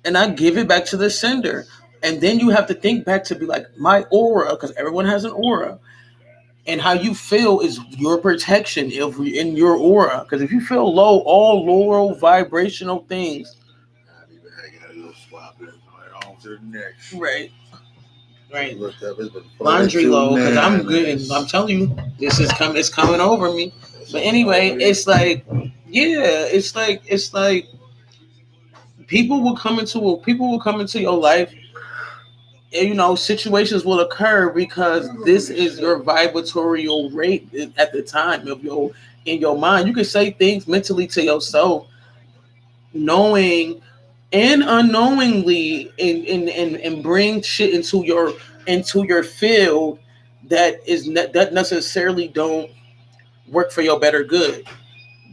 And I give it back to the sender. And then you have to think back to be like my aura, because everyone has an aura, and how you feel is your protection if in your aura. Because if you feel low, all low vibrational things, Not even hanging out, you'll swap it right on to the next. right, right, Looked up, it's been laundry low. Because I'm good, and minutes. I'm telling you, it's coming over me. But anyway, it's like, yeah, it's like people will come into your life. And, situations will occur because this is your vibratorial rate at the time of your in your mind. You can say things mentally to yourself, knowing and unknowingly, and bring shit into your field that necessarily don't work for your better good.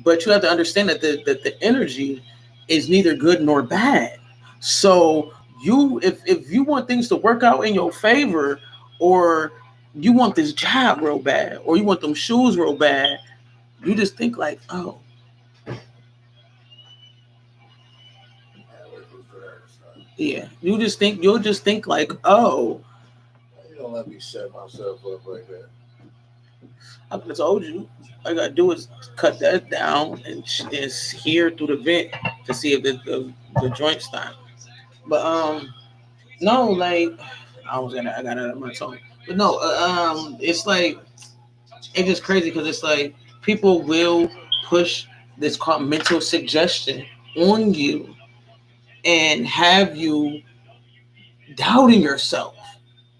But you have to understand that the energy is neither good nor bad. So if you want things to work out in your favor, or you want this job real bad, or you want them shoes real bad, you just think like, oh yeah, you'll just think like, oh, You don't let me set myself up like that. I could have told you. All I gotta do is cut that down and hear through the vent to see if the joint stop. But no, like I got it on my tongue. But no, it's like it's just crazy because it's like people will push this called mental suggestion on you and have you doubting yourself.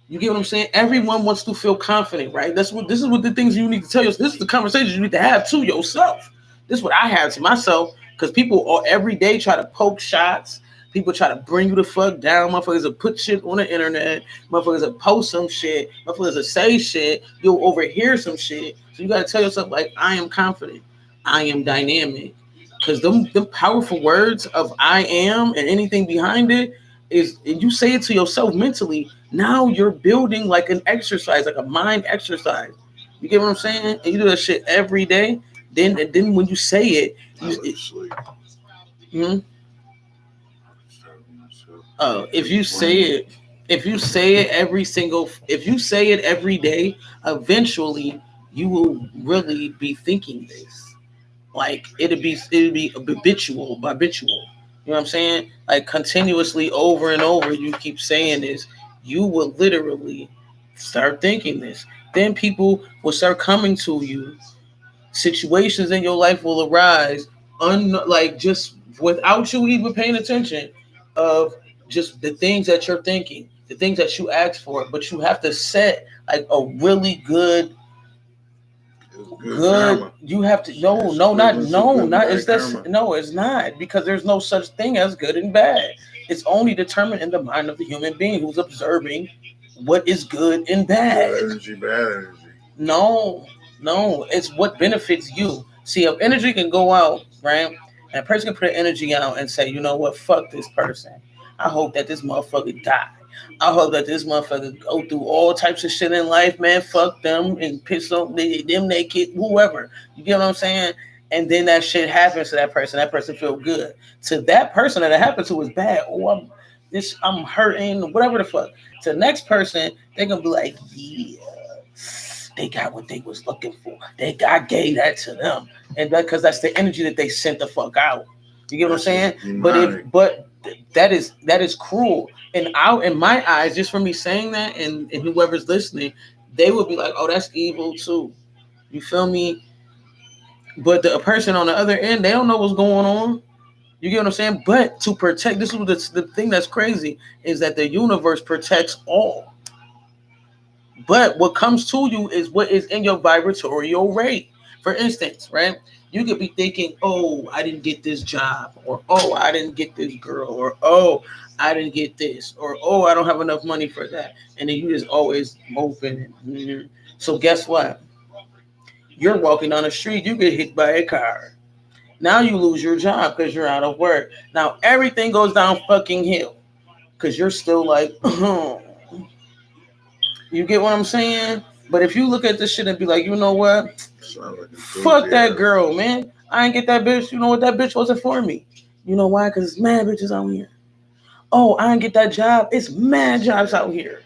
You get what I'm saying? Everyone wants to feel confident, right? This is what the things you need to tell yourself. This is the conversation you need to have to yourself. This is what I have to myself because people all every day try to poke shots. People try to bring you the fuck down. Motherfuckers will put shit on the internet. Motherfuckers will post some shit. Motherfuckers will say shit. You'll overhear some shit. So you gotta tell yourself like, I am confident. I am dynamic. Because them powerful words of I am and anything behind it is, and you say it to yourself mentally, now you're building like an exercise, like a mind exercise. You get what I'm saying? And you do that shit every day. Then when you say it, I you, went to sleep. hmm? Disturbing myself. If you say it, if you say it every day, eventually you will really be thinking this. Like it'd be habitual. You know what I'm saying? Like continuously over and over, you keep saying this, you will literally start thinking this. Then people will start coming to you. Situations in your life will arise, like just without you even paying attention, of just the things that you're thinking, the things that you ask for. But you have to set like a really good Good good karma. you have to It's equivalent to good and not bad it's this karma. no it's not, because there's no such thing as good and bad. It's only determined in the mind of the human being who's observing what is good and bad. Good energy, bad energy. No, no, it's what benefits you. See, if energy can go out, right? And a person can put an energy out and say, you know what, fuck this person. I hope that this motherfucker die. I hope that this motherfucker go through all types of shit in life, man. Fuck them and piss on them naked, whoever. You get what I'm saying? And then that shit happens to that person. That person feel good. To that person that it happened to is bad. Oh, I'm hurting, whatever the fuck. To the next person, they're gonna be like, yeah, they got what they was looking for. God gave that to them, and because that's the energy that they sent the fuck out. You get what I'm saying? But that is cruel. And out in my eyes, just for me saying that, and whoever's listening, they would be like, "Oh, that's evil too." You feel me? But the person on the other end, they don't know what's going on. You get what I'm saying? But to protect, this is the thing that's crazy, is that the universe protects all. But what comes to you is what is in your vibratorial rate. For instance, right? You could be thinking, oh, I didn't get this job, or oh, I didn't get this girl, or oh, I didn't get this, or oh, I don't have enough money for that. And then you just always moping. So guess what? You're walking down the street, you get hit by a car. Now you lose your job because you're out of work. Now everything goes down fucking hill because you're still like, you get what I'm saying? But if you look at this shit and be like, you know what? Like fuck that girl, man. I ain't get that bitch. You know what? That bitch wasn't for me. You know why? Because it's mad bitches out here. Oh, I ain't get that job. It's mad jobs out here.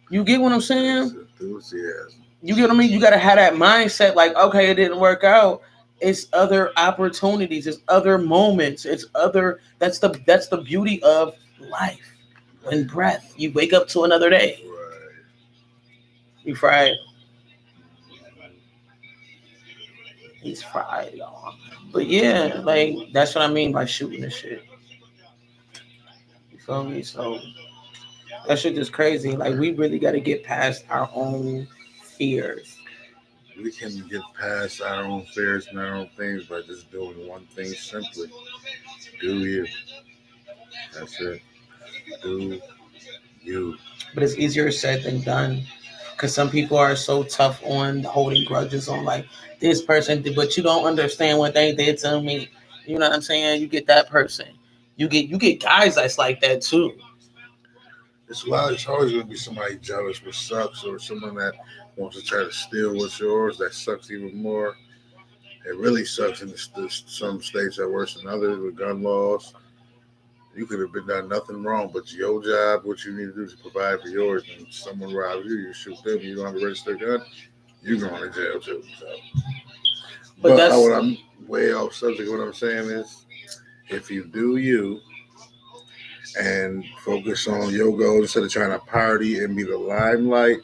You get what I'm saying? Enthusiasm. You get what I mean? You got to have that mindset like, okay, it didn't work out. It's other opportunities. It's other moments. It's other. That's the beauty of life and breath. You wake up to another day. Right. You fried. He's fried, y'all. But yeah, like that's what I mean by shooting the shit. You feel me? So that shit is crazy. Like we really got to get past our own fears. We can get past our own fears and our own things by just doing one thing simply. Do you. That's it. Do you. But it's easier said than done. Because some people are so tough on holding grudges on like this person did, but you don't understand what they did to me. You know what I'm saying? You get that person. You get guys that's like that too. It's always going to be somebody jealous, which sucks, or someone that wants to try to steal what's yours. That sucks even more. It really sucks in some states are worse than others with gun laws. You could have been done nothing wrong, but your job, what you need to do is provide for yours. And someone robs you, you shoot them, you don't have a registered gun, you're going to jail too. So. But that's what I'm way off subject. What I'm saying is, if you do you and focus on your goals instead of trying to party and be the limelight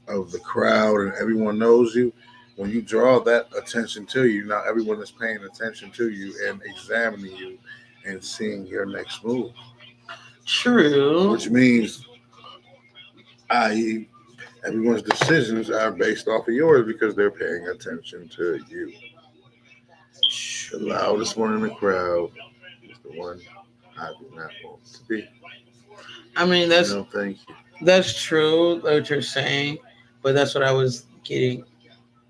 of the crowd and everyone knows you, when you draw that attention to you, now everyone is paying attention to you and examining you and seeing your next move. true. Which means, i.e., everyone's decisions are based off of yours because they're paying attention to you. The loudest one in the crowd is the one I do not want to be. I mean, that's No, thank you. that's true what you're saying, but that's what I was getting.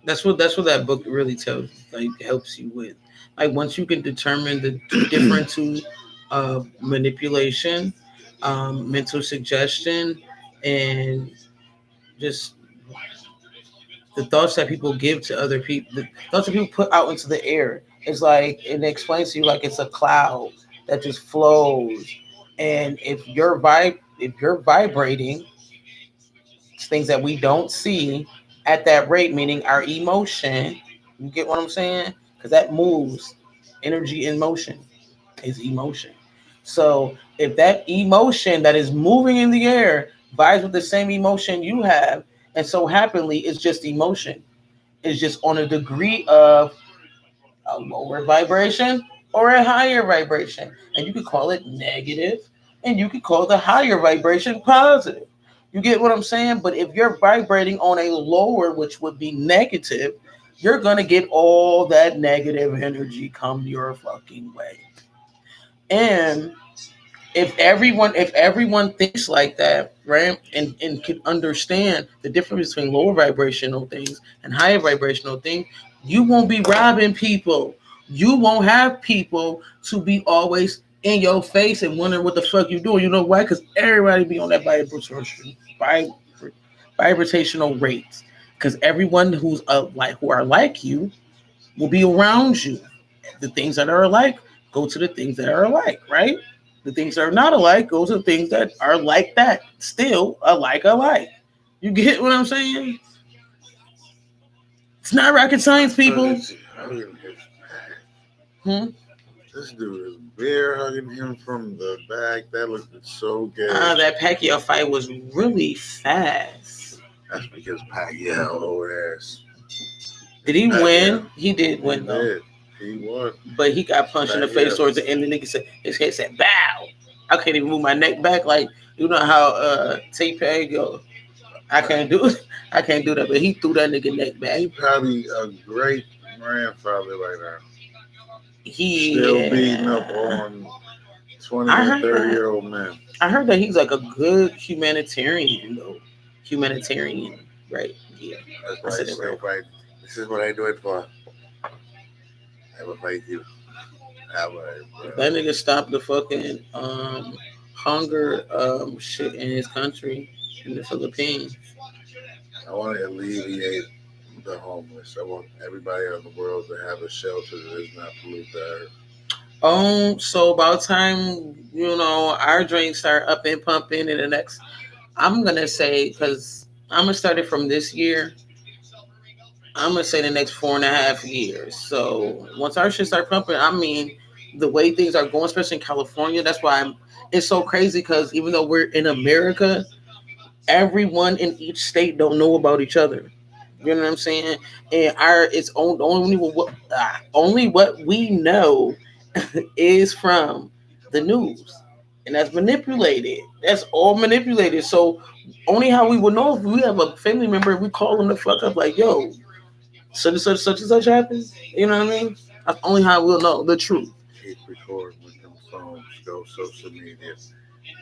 That's what that book really tells, like helps you with. Like once you can determine the difference to manipulation, mental suggestion, and just the thoughts that people give to other people, the thoughts that people put out into the air. It's like it explains to you like it's a cloud that just flows, and if you're vibrating things that we don't see at that rate, meaning our emotion. You get what I'm saying? Because that moves. Energy in motion is emotion. So if that emotion that is moving in the air vibes with the same emotion you have, and so happily it's just emotion. It's just on a degree of a lower vibration or a higher vibration. And you could call it negative, and you could call the higher vibration positive. You get what I'm saying? But if you're vibrating on a lower, which would be negative, you're going to get all that negative energy come your fucking way. And if everyone thinks like that, right, and can understand the difference between lower vibrational things and higher vibrational things, you won't be robbing people. You won't have people to be always in your face and wondering what the fuck you doing. You know why? Because everybody be on that vibrational rates. Because everyone who are like you will be around you. The things that are alike go to the things that are alike, right? The things that are not alike go to the things that are like that. Still alike. You get what I'm saying? It's not rocket science, people. Hmm? This dude is bear hugging him from the back. That looked so gay. That Pacquiao fight was really fast. That's because Pacquiao old ass. Did he Pacquiao. win? He did win, He though. did. He won. But he got punched in the face towards the end. The nigga said, his head said, bow. I can't even move my neck back. Like, you know how Tape go. I can't do it. I can't do that. But he threw that nigga neck back. He probably a great grandfather right now. He Still beating up on 20 and 30-year-old men. I heard that he's like a good humanitarian, though. Humanitarian, right? Yeah. That's right. Still fight. This is what I do it for. I will fight you. That nigga stopped the fucking hunger shit in his country, in the Philippines. I want to alleviate the homeless. I want everybody in the world to have a shelter that is not polluted. So about time, our drinks start up and pumping in the next, I'm gonna say, because I'm gonna start it from this year. I'm gonna say the next 4.5 years. So once our shit start pumping, I mean, the way things are going, especially in California, that's why it's so crazy. Because even though we're in America, everyone in each state don't know about each other. You know what I'm saying? And only what we know is from the news, and that's manipulated. That's all manipulated. So only how we would know if we have a family member, we call them the fuck up, like, yo, such and such happened. You know what I mean? That's only how we'll know the truth. Keep recording with them phones. Go social media.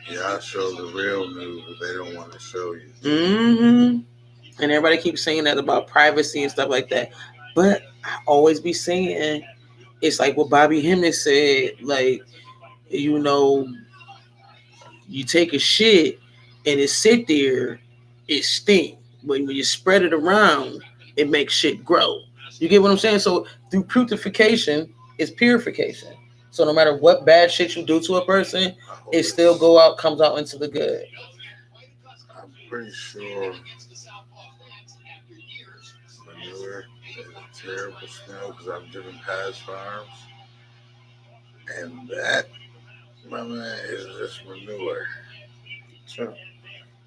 Yeah, I show the real news, but they don't want to show you. Mm-hmm. And everybody keeps saying that about privacy and stuff like that. But I always be saying, it's like what Bobby Hemmett said, like, you know, you take a shit and it sit there, it stink. But when you spread it around, it makes shit grow. You get what I'm saying? So through putrefaction is purification. So no matter what bad shit you do to a person, it still comes out into the good. I'm pretty sure manure is a terrible smell because I've driven past farms, and that, my man, is just manure. Sure.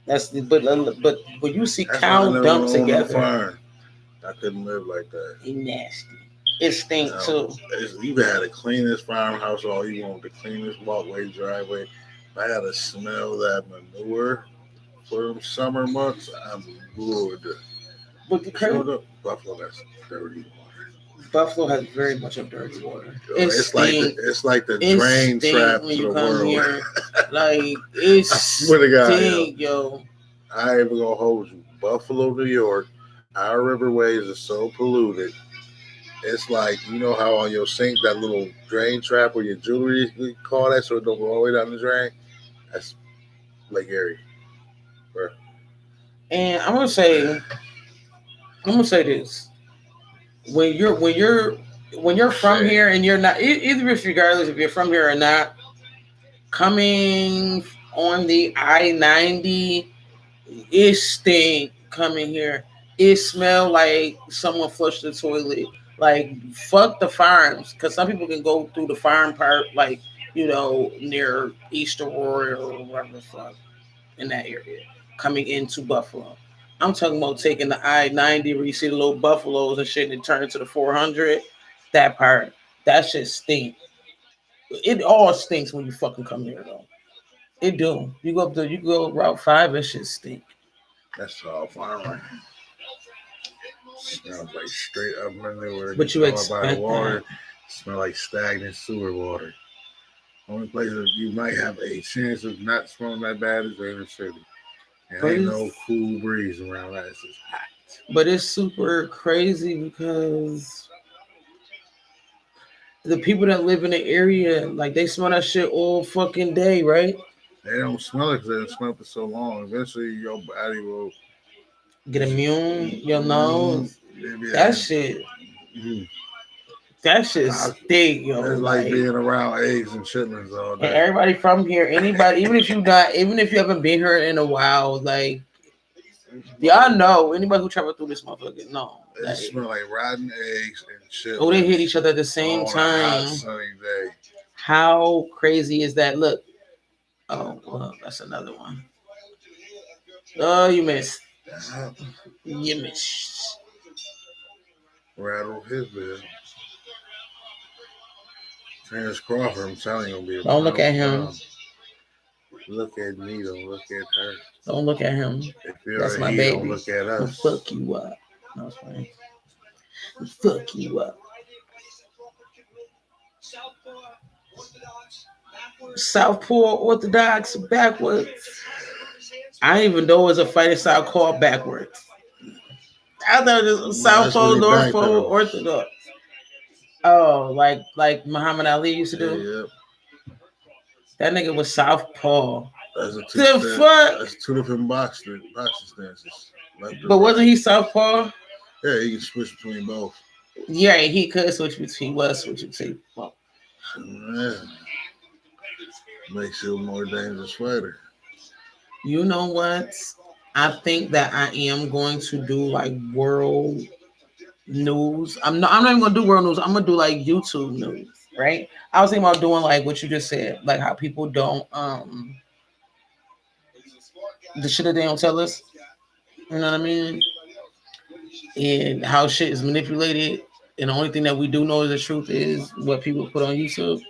But when you see cow dumped together, I couldn't live like that. It's nasty. It stinks too. You had the cleanest farmhouse, all you want, the cleanest walkway, driveway. If I had to smell that manure for them summer months, I'm good. But the crazy, Buffalo has dirty water. Buffalo has very much of dirty water. It's like the drain trap when to you the come world. Here. Like it's swear to God, yo. I ain't even gonna hold you. Buffalo, New York, our riverways are so polluted. It's like, you know how on your sink, that little drain trap where your jewelry, you call that so it don't go all the way down the drain? That's Lake Erie. And I'm gonna say this: when you're from Shame. here and you're not, either if regardless if you're from here or not, coming on the I-90, it stink coming here. It smell like someone flushed the toilet. Like fuck the farms, because some people can go through the farm part, like near East Aurora or whatever the fuck in that area, coming into Buffalo. I'm talking about taking the I-90 where you see the little buffaloes and shit and it turn into the 400. That part, that shit stink. It all stinks when you fucking come here though. It do. You go Route 5, it shit stink. That's all farmer. Smells like straight up manure. But you All by the expect water. that. Smell like stagnant sewer water. Only place that you might have a chance of not smelling that bad is in the city. And But ain't it's, no cool breeze around that. It's just hot. but it's super crazy because the people that live in the area, like they smell that shit all fucking day, right? They don't smell it because they don't smell it for so long. Eventually, your body will Get immune, your nose. maybe That shit, mm, that shit stink, yo. it's like being around eggs and chitlins all And day. everybody from here, anybody, even if you haven't been here in a while, like y'all know, anybody who traveled through this motherfucker, no. It smell like rotten eggs and chitlins. Oh, they hit each other at the same on a hot time. sunny day. How crazy is that? Look. Oh, well, that's another one. Oh, you missed. You missed. Rattle his bed. Terrence Crawford, I'm telling you, gonna be a Don't look at him. Look at me, don't look at her. Don't look at him. If you're That's my he, baby. don't look at us. I'll fuck you up. No, it's fine. I'll fuck you up. Southpaw Orthodox backwards. I didn't even know it was a fighting style called backwards. I thought it was Southpaw, Northpaw, Orthodox. Oh, like Muhammad Ali used to do. Yeah. That nigga was Southpaw. That's fuck? That's two different boxing stances. But wasn't he Southpaw? Yeah, he can switch between both. Yeah, he could switch between. He was switching between both. Yeah. Makes you a more dangerous fighter. You know what? I think that I am going to do like world news. I'm not even gonna do world news. I'm gonna do like YouTube news, right? I was thinking about doing like what you just said, like how people don't the shit that they don't tell us. You know what I mean? And how shit is manipulated. And the only thing that we do know is the truth is what people put on YouTube.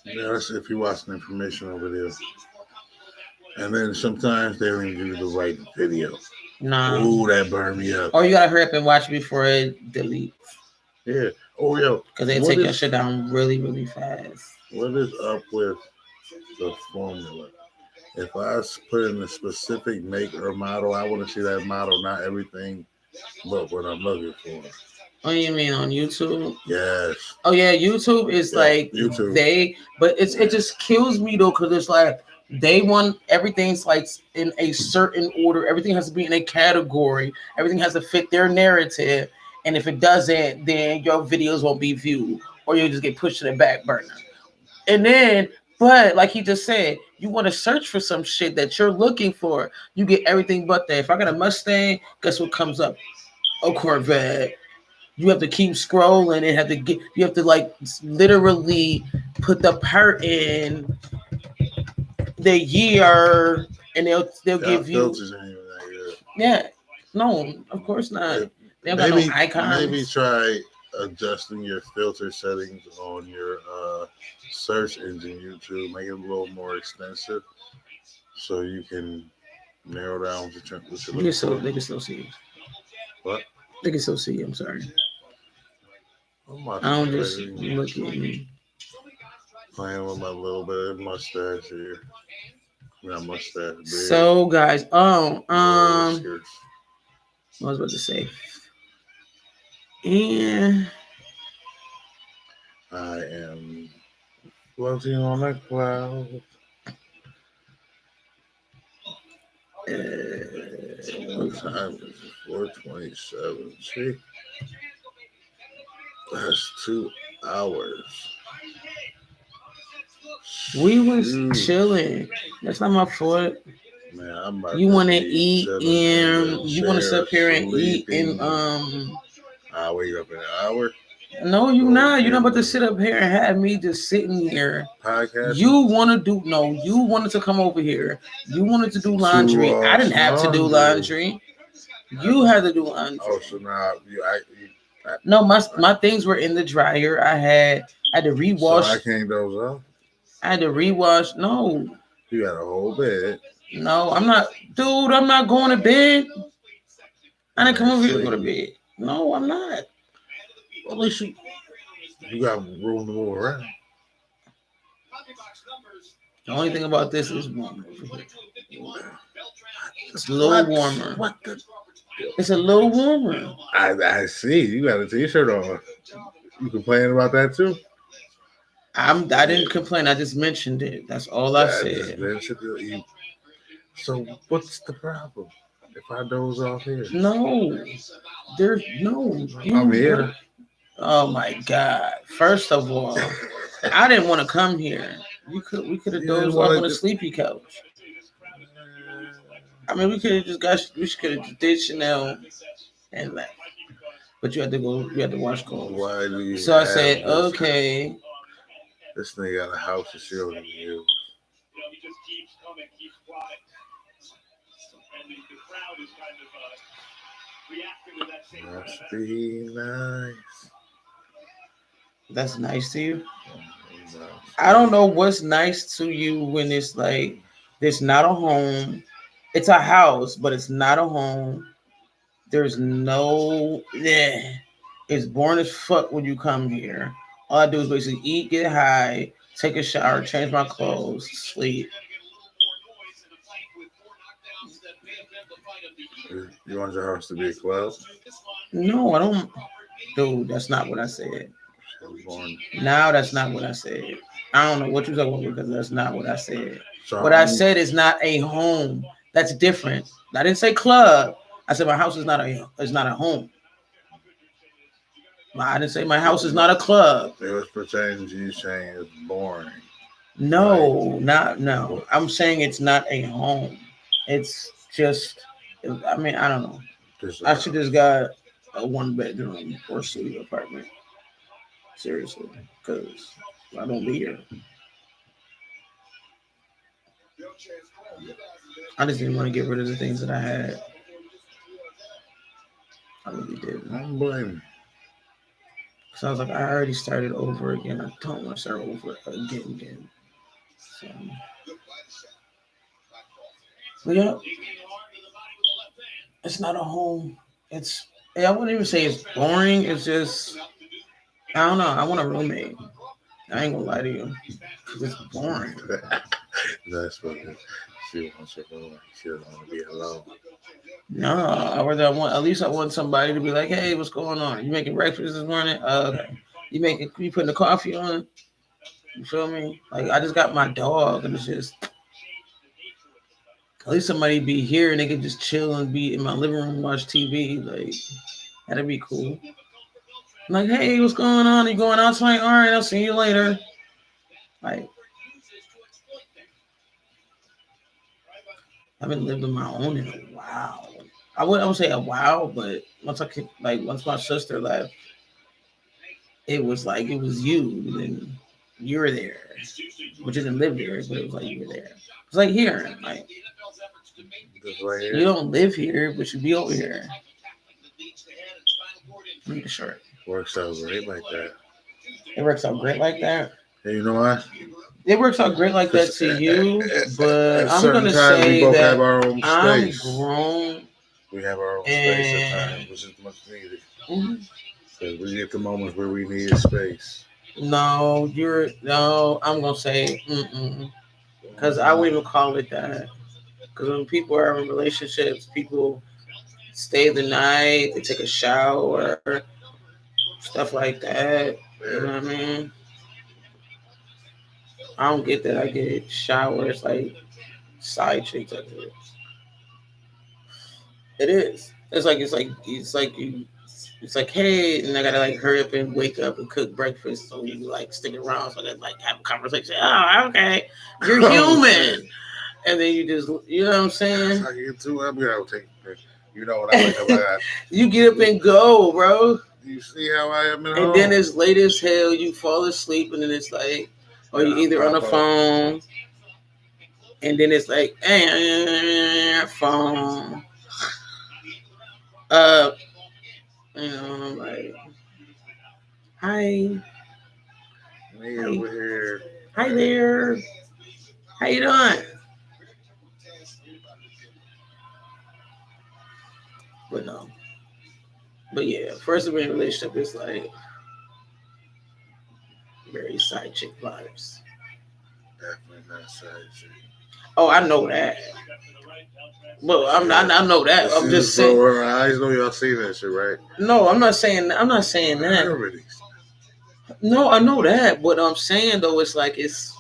Yeah, that's if you watch the information over there. And then sometimes they don't even give you the right video. Nah. Ooh, that burned me up. Or you gotta hurry up and watch before it deletes. Yeah. Oh, yo. Because they take your shit down really, really fast. What is up with the formula? If I put in a specific make or model, I want to see that model, not everything, but what I'm looking for. Oh, you mean on YouTube? Yes. Oh yeah, YouTube is like YouTube. but it just kills me though because it's like they want everything's like in a certain order. Everything has to be in a category. Everything has to fit their narrative. And if it doesn't, then your videos won't be viewed, or you'll just get pushed to the back burner. And then, but like he just said, you want to search for some shit that you're looking for. You get everything but that. If I got a Mustang, guess what comes up? A Corvette. You have to keep scrolling and have to get. You have to like literally put the part in the year, and they'll give you. Yeah, no, of course not. They don't got no icons. Maybe try adjusting your filter settings on your search engine YouTube. Make it a little more extensive, so you can narrow down what you're looking for. They can still see you. What? They can still see you. I'm sorry. I don't just look at me. Playing with my little bit of mustache here. Not mustache. Beard. So guys, what I was about to say. And I am floating on a cloud. What time is it? 4:27. See, that's 2 hours. We was Shoot. chilling. That's not my fault. Man, I'm about You to want to be eat chilling in the and you want to sit chair, up here and eat and sleeping. I'll wake up in an hour. No, you Go not. You're not get about to me sit up here and have me just sitting here. podcasting. You want to do no. You wanted to come over here. You wanted to do To laundry. I didn't some have to do laundry. laundry. You had to do laundry. Oh, so now I No, my things were in the dryer. I had to so I rewash. can't doze off. I had to rewash. No, You got a whole bed. no, I'm not, dude. I'm not going to bed. I didn't come Man, over here to go to sleep. bed. No, I'm not. At least you got room to move around. The only thing about this is warm over here. It's a little What? warmer. What the? It's a little warmer. I see. You got a t-shirt on. You complaining about that too? I didn't complain. I just mentioned it. That's all I said. So what's the problem? If I doze off here, No, there's no. I'm here. Oh my God! First of all, I didn't want to come here. We could have You didn't dozed off want on a to. sleepy couch. I mean, we could have just got. We could have did Chanel and left. But you had to go. You had to wash clothes. Why do you So I have said, this? okay. This nigga got a house that she don't even use. Must be nice. That's nice to you. Must I don't know what's nice to you when it's like there's not a home. It's a house, but it's not a home. There's no It's boring as fuck when you come here. All I do is basically eat, get high, take a shower, change my clothes, sleep. You want your house to be a club? No, I don't. Dude, that's not what I said. So born. Now that's not what I said. I don't know what you're talking about because that's not what I said. So What I said is not a home. That's different. I didn't say club. I said my house is not a home. I didn't say my house is not a club. it was pertaining to you saying it's boring. No, not no. I'm saying it's not a home. It's just. I mean, I don't know. Just I should just got a one bedroom or studio apartment. Seriously, because I don't be here. I just didn't want to get rid of the things that I had. I really did. I'm blaming. So I was like, I already started over again. I don't want to start over again. So, but yeah, it's not a home. I wouldn't even say it's boring. It's just, I don't know. I want a roommate. I ain't gonna lie to you. It's boring. That's what it is. She wants her room. She doesn't want to be alone. No, at least I want somebody to be like, hey, what's going on? You making breakfast this morning? Okay. You putting the coffee on? You feel me? Like I just got my dog and it's just at least somebody be here and they can just chill and be in my living room and watch TV. Like that'd be cool. I'm like, hey, what's going on? You going out tonight? All right, I'll see you later. Like I haven't lived on my own in a while. I would say a while, but once my sister left, it was like it was you, and you were there, which didn't live there, but it was like you were there. It's like here, like Just right here. you don't live here, but you be over here. I need a shirt. Works out great like that. It works out great like that. And you know what? It works out great like that to you, but At I'm certain gonna times, we say both that have our own I'm space. grown. We have our own space at And times, which is much needed. Mhm. Because we get the moments where we need space. No, I'm gonna say because I wouldn't even call it that. Because when people are in relationships, people stay the night, they take a shower, stuff like that. You know what I mean? I don't get that. I get showers like side chicks. It is. It's like, hey, and I gotta like hurry up and wake up and cook breakfast, so you like stick around so I can like have a conversation. Oh, okay, you're Oh, shit. human, and then you just, you know what I'm That's saying? how you get too. I'm gonna take a picture. You know what I wake up like that. You get up and go, bro, You see how I am at and then home? it's late as hell. You fall asleep, and then it's like, or you Then I either on the pop up. phone, and then it's like, phone, uh, I'm like, hi, Me hi, over here. hi there, how you doing? But no, but yeah, first of all, relationship is like very side chick vibes. Definitely not side chick. Oh, I know that. Well, I know that. I'm She just just saying. roll her eyes. Know y'all seen that shit, right? No, I'm not saying. I'm not saying that. Already. No, I know that. What I'm saying though, it's like it's.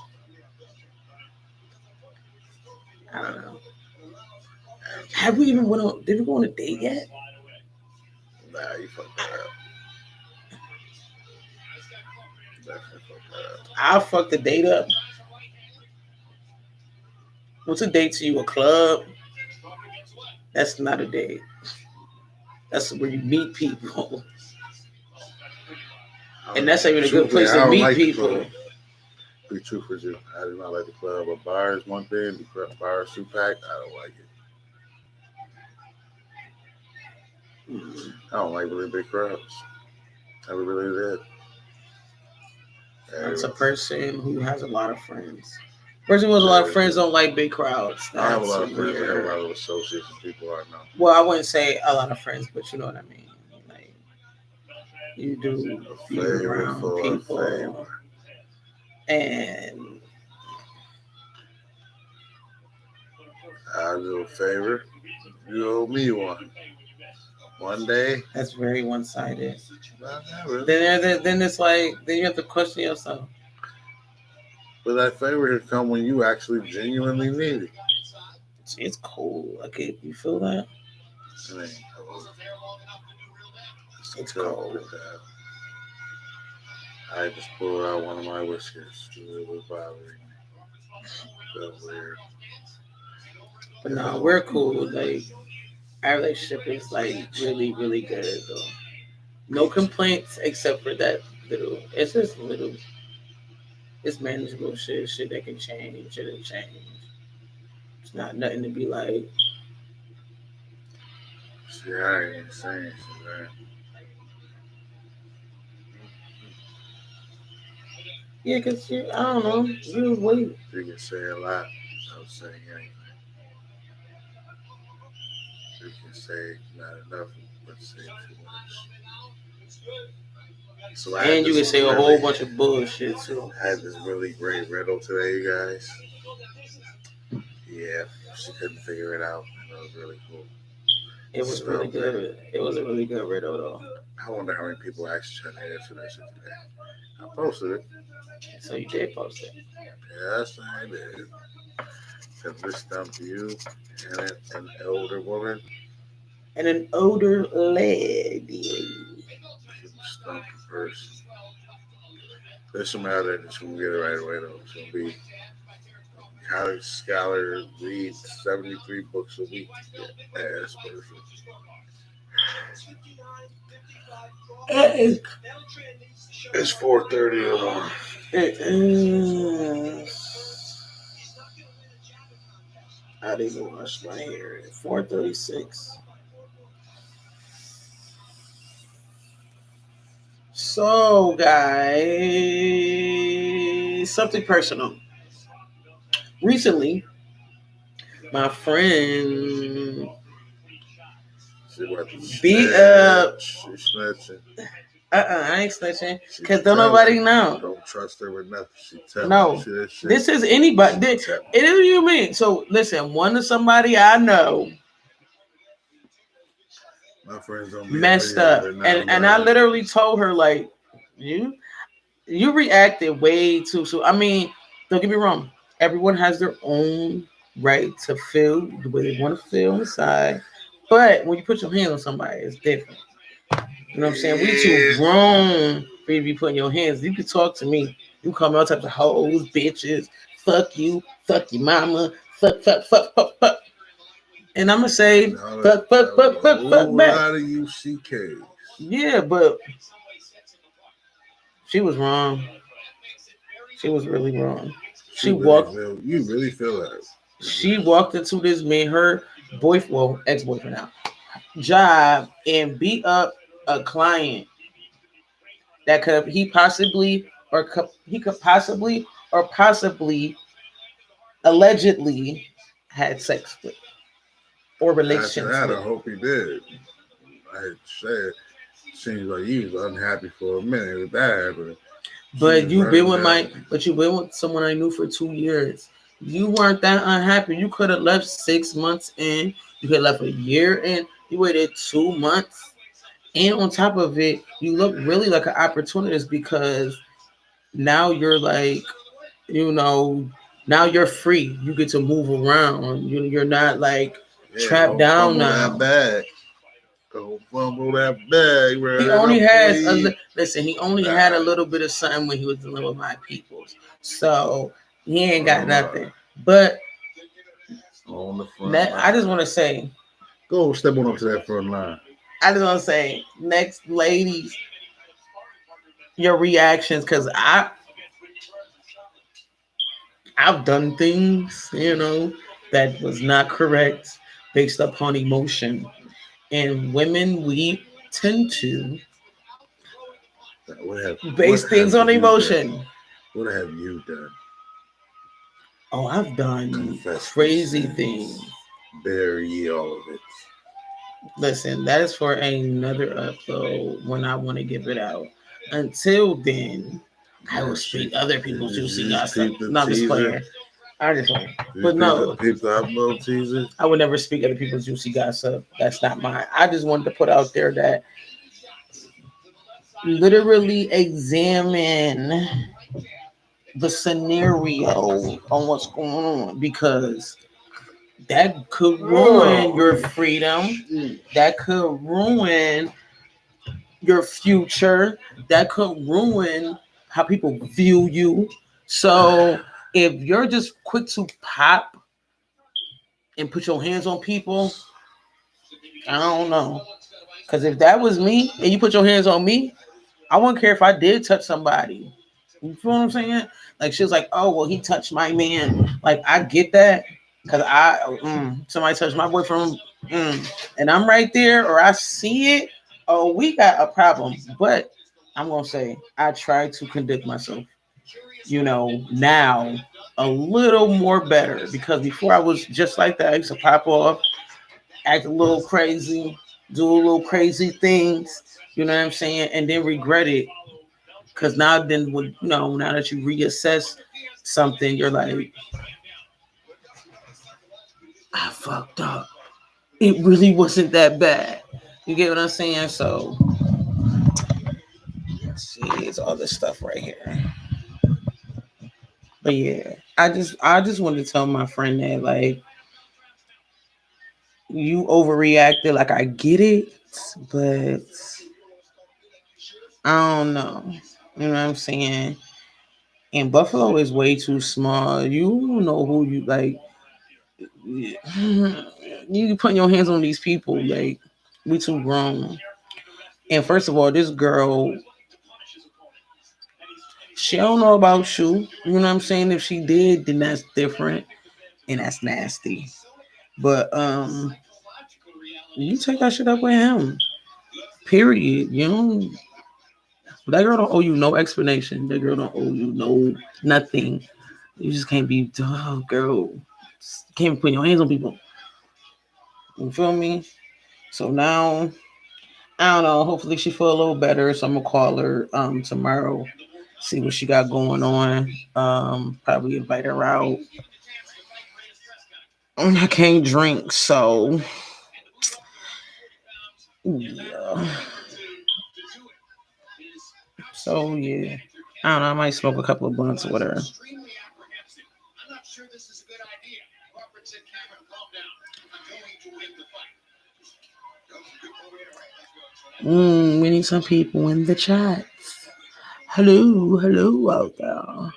I don't know. Have we even went on? Did we go on a date yet? Nah, you fucked that up. Definitely fucked that up. I fucked the date up. What's a date to you? A club? That's not a date. That's where you meet people, and that's not even a good Truthfully, place I to don't meet like the people. club. Be true for you. I do not like the club. A bar is one thing. The bar is two pack. I don't like it. I don't like really big crowds. I really did. That's a person who has a lot of friends. Person who has a lot of friends don't like big crowds. I have a That's lot of friends. I have a weird. lot of associates and people I know. Well, I wouldn't say a lot of friends, but you know what I mean. Like you do be Favor around for people, favor. and I'll do a favor. You owe me one. One day. that's very one-sided. Well, never. Then it's like then you have to question yourself. But that favor has come when you actually genuinely need it. It's cold. Okay, you feel that? It ain't cold. It's Cold cold. with that. I just pulled out one of my whiskers. It was bothering me. Felt weird. But no, we're cool. Like our relationship is like really, really good though. No complaints except for that little. It's just little. It's manageable shit. Shit that can change. Shit that change. It's not nothing to be like. See, I ain't saying shit, man. Yeah, cause you, I don't know. You wait. You can say a lot without saying anything. You can say not enough, but say too much. So I had And you can this say a whole really, bunch of bullshit too. I had this really great riddle today, you guys. Yeah, she couldn't figure it out. It was really cool. It was really good. It was a really good riddle though. I wonder how many people actually tried to answer that shit today. I posted it. So you did post it. Yes, I did. Because this stumped you and an elder woman. And an older lady. Stumped the person. There's some out there that's going to get it right away, though. It's going to be college scholar, reads 73 books a week. Ass person. It's 4:30 in the morning. It is. I didn't even wash my hair. 4:36. So, guys, something personal. Recently, my friend She about to beat snitch. up. She's snitching. I ain't snitching. She Because don't telling. nobody know. Don't trust her with nothing. She telling No. you shit. This is anybody. It is you mean. So, listen, one of somebody I know My friends don't messed up. And I literally told her, like, you reacted way too soon. I mean, don't get me wrong. Everyone has their own right to feel the way they want to feel inside. But when you put your hands on somebody, it's different. You know what I'm saying? We too Yeah. grown for you to be putting your hands. You can talk to me. You call me all types of hoes, bitches. Fuck you, mama. Fuck. And I'm gonna say That was a fuck whole back. lot of UCKs. Yeah, but she was wrong. She was really wrong. She walked. You really feel that? She walked into this man, her boyfriend, well, ex-boyfriend now, job, and beat up a client that could he possibly or he could possibly or possibly allegedly had sex with or After relations that, with. I hope he did. I had said, seems like he was unhappy for a minute with that happening. But you've been with someone I knew for 2 years. You weren't that unhappy. You could have left 6 months in. You could have left a year in. You waited 2 months. And on top of it, you look really like an opportunist because now you're like, you know, now you're free. You get to move around. You're not like trapped down now. That bag. Don't fumble that bag. He only has listen. He only had a little bit of something when he was dealing with my peoples, so he ain't got nothing. But on the front line. I just want to say, go step on up to that front line. I just want to say, next ladies, your reactions, because I've done things, that was not correct based upon emotion, and women we tend to base things on emotion. What have you done? Oh, I've done crazy things. Bury all of it. Listen, that is for another upload when I want to give it out. Until then, I will speak other people's juicy gossip. Not this player. I just want. But no, I would never speak other people's juicy gossip. That's not mine. I just wanted to put out there that literally examine the scenario on what's going on, because that could ruin your freedom. That could ruin your future. That could ruin how people view you. So if you're just quick to pop and put your hands on people, I don't know. Because if that was me and you put your hands on me, I wouldn't care if I did touch somebody. You feel what I'm saying? Like, she was like, oh, well, he touched my man. Like, I get that. Because somebody touched my boyfriend, and I'm right there, or I see it. Oh, we got a problem. But I'm going to say, I try to conduct myself, now a little more better. Because before I was just like that. I used to pop off, act a little crazy, do a little crazy things, you know what I'm saying? And then regret it. Because now that you reassess something, you're like, I fucked up. It really wasn't that bad. You get what I'm saying? So, let's see, it's all this stuff right here. But yeah, I just wanted to tell my friend that, like, you overreacted. Like, I get it, but I don't know. You know what I'm saying? And Buffalo is way too small. You don't know who you like. You putting your hands on these people, like, we too grown. And first of all, this girl, she don't know about you. You know what I'm saying? If she did, then that's different and that's nasty. But you take that shit up with him. Period. That girl don't owe you no explanation. That girl don't owe you no nothing. You just can't be, girl. Can't be putting your hands on people. You feel me? So now, I don't know. Hopefully she feel a little better. So I'm gonna call her tomorrow, see what she got going on. Probably invite her out. I can't drink, so yeah. So yeah. I don't know. I might smoke a couple of blunts or whatever. We need some people in the chat. Hello, hello out there.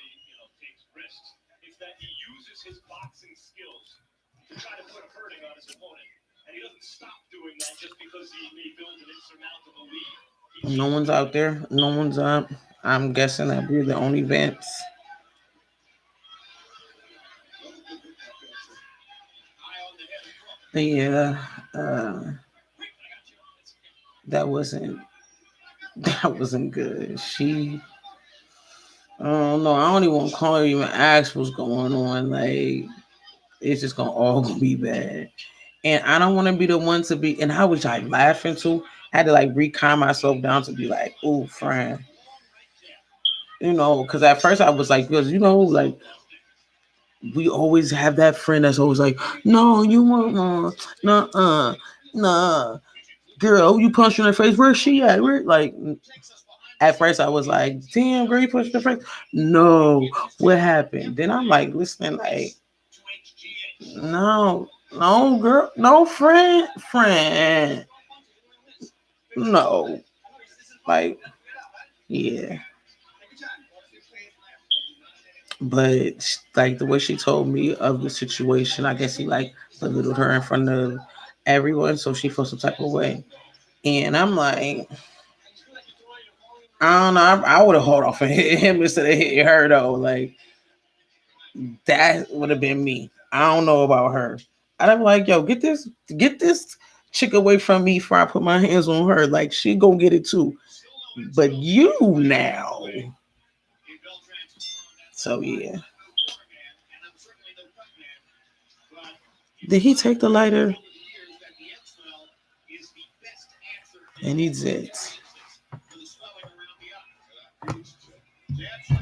No one's out there. No one's up. I'm guessing that we're the only vents. But yeah, that wasn't that wasn't good. I don't know. I don't even want to call her even ask what's going on. Like it's just gonna all gonna be bad. And I don't want to be the one to be. And I was like laughing too. I had to like recalm myself down to be like, "Oh, friend," because at first I was like, because like we always have that friend that's always like, "No, you want nah, nah, girl, you punched her in the face. Where's she at? Where like." At first, I was like, "Damn, girl, you punched her in the face." No, what happened? Then I'm like listening, like, no, no, girl, no, friend, no, like, yeah. But like the way she told me of the situation, I guess he like belittled her in front of everyone, so she felt some type of way. And I'm like, I don't know. I would have hold off and hit him instead of hitting her though. Like that would have been me. I don't know about her. I'd be like, yo, get this chick away from me before I put my hands on her. Like she gonna get it too. But you now. So yeah. Did he take the lighter? And he did.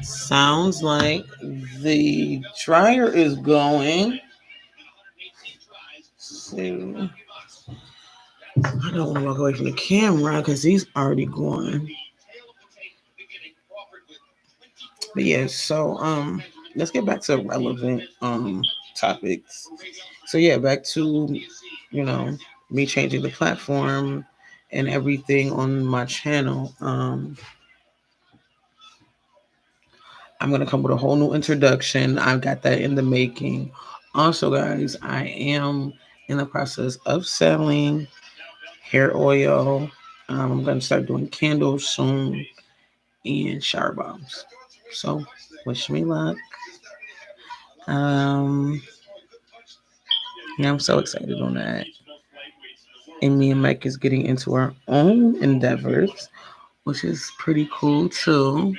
Sounds like the dryer is going. So I don't want to walk away from the camera because he's already gone. But yeah, so let's get back to relevant topics. So yeah, back to you know me changing the platform and everything on my channel. I'm gonna come with a whole new introduction. I've got that in the making. Also, guys, I am in the process of selling hair oil. I'm gonna start doing candles soon and shower bombs. So wish me luck. Um, yeah, I'm so excited on that. And me and Mike is getting into our own endeavors, which is pretty cool too.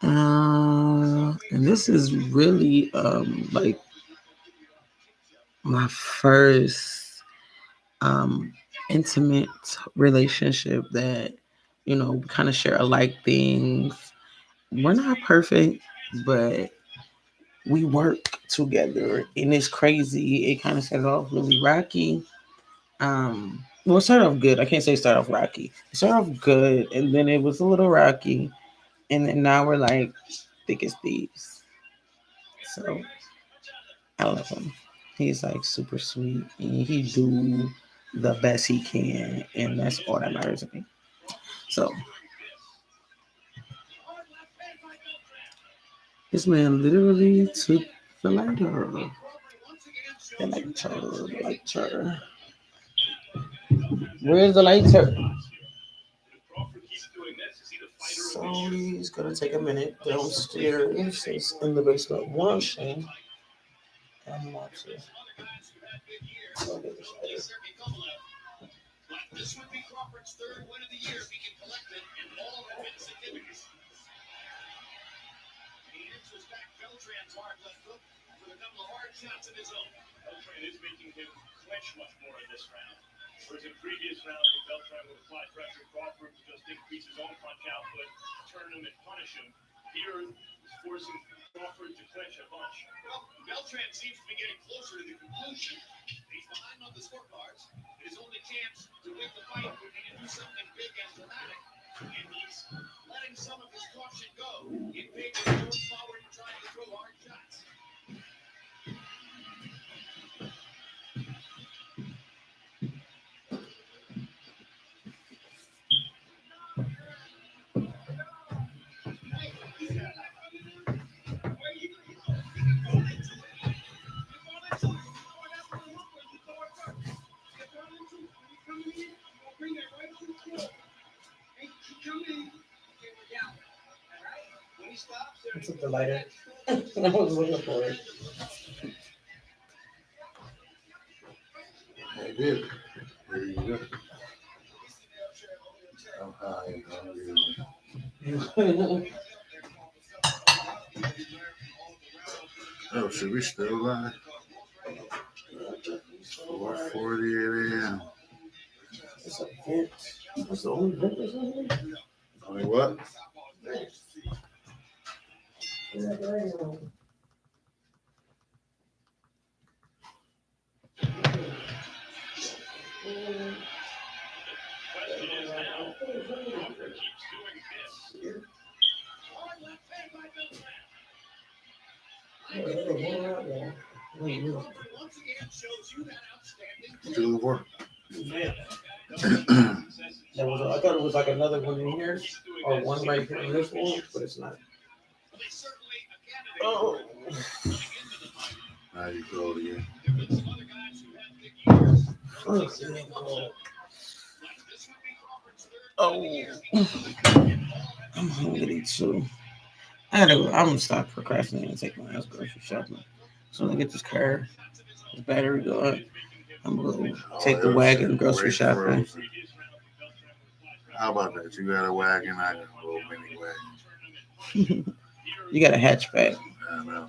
And this is really like my first um intimate relationship that we kind of share alike things. We're not perfect, but we work together, and it's crazy. It kind of started off really rocky. Well, it started off good. I can't say start off rocky. It started off good, and then it was a little rocky, and then now we're like thick as thieves. So I love him. He's like super sweet, and he do the best he can, and that's all that matters to me. So this man literally took the lighter. The lighter, the lighter. Where's the lighter? So he's gonna take a minute downstairs. He's in the basement washing. And watching. I took the lighter. I was looking for it. I did. There you go. I'm high and hungry. Oh, should we still live? 4:48 a.m. It's a vent. That's the only vent that's in here? Only what? Two more. I thought it was like another one in here, or one right here in this one, but it's not. Oh, Now you go again. first it ain't cold. Oh, I'm hungry too. I'm gonna stop procrastinating and take my ass grocery shopping. So when I get this car, this battery going, I'm gonna take the wagon grocery shopping. Frozen. How about that? You got a wagon, I got a little mini wagon. You got a hatchback. I know.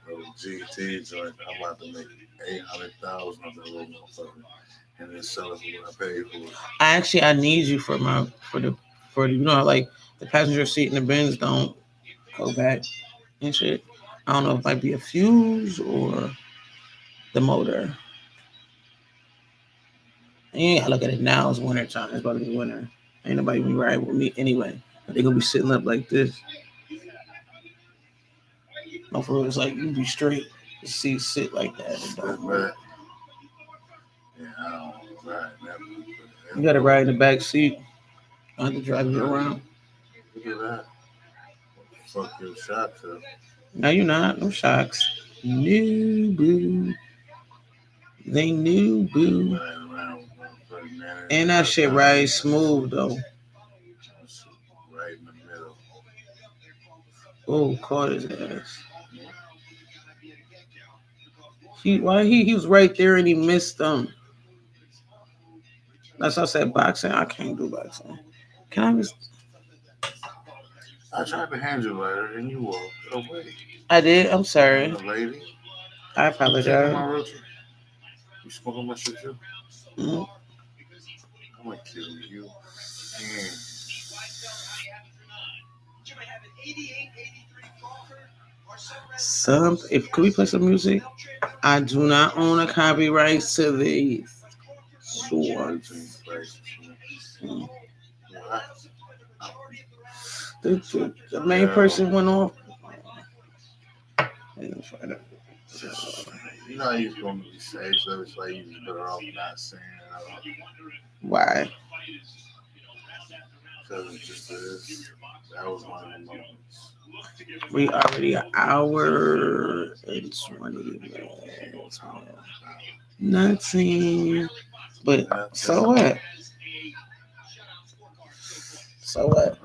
Little GT joint. I'm about to make 800,000 of that little motherfucker, and then sell it for what I paid for it. I need you for the you know like the passenger seat and the bins don't go back and shit. I don't know if it might be a fuse or the motor. Yeah, I look at it now. It's winter time. It's about to be winter. Ain't nobody be riding with me anyway. They gonna be sitting up like this. No, for real, it's like you be straight. The seat sit like that. It don't move. Yeah, I don't ride never. You gotta ride in the back seat. I have to drive you around. Look at that. Fuck your shots up. No, you're not. No shocks. New boo. They knew boo. And that shit right smooth though. Right in the middle. Oh, caught his ass. He was right there and he missed them. That's why I said boxing. I can't do boxing. Can I just? I tried to hand you a letter and you walked away. I did. I'm sorry. Lady. I apologize. You smoking my shit too? Mm-hmm. I'm gonna kill you. Could we play some music? I do not own a copyright to these. The main person went off. You know he's going to be safe, so it's like he's better off not saying it at all. Why? Because it just is. That was one of the moments. We already an hour and 20 minutes. Nothing. But so what? So what?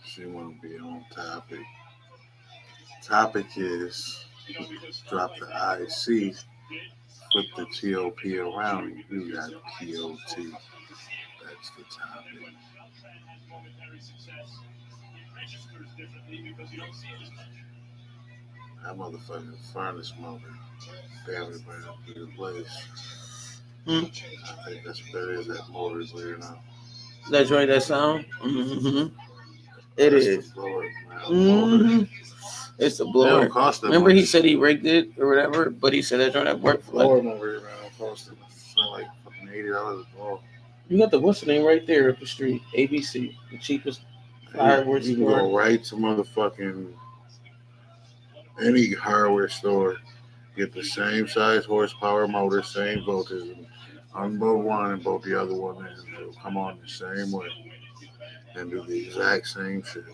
She want to be on topic. Topic is drop the IC, flip the TOP around, you got POT. That's the topic. That motherfucking furnace motor. Damn it, man. Good place. I think that's better as that motor is there now. That's right, that sound? Mm-hmm. It is. Mm-hmm. It's a blower. Remember he said he rigged it or whatever, but he said that joint worked for like fucking $80 a blower. You got the what's the name right there up the street, ABC, the cheapest hardware store. You can go right to motherfucking any hardware store, get the same size horsepower motor, same voltage, and unbolt one and bolt the other one, and it'll come on the same way and do the exact same shit.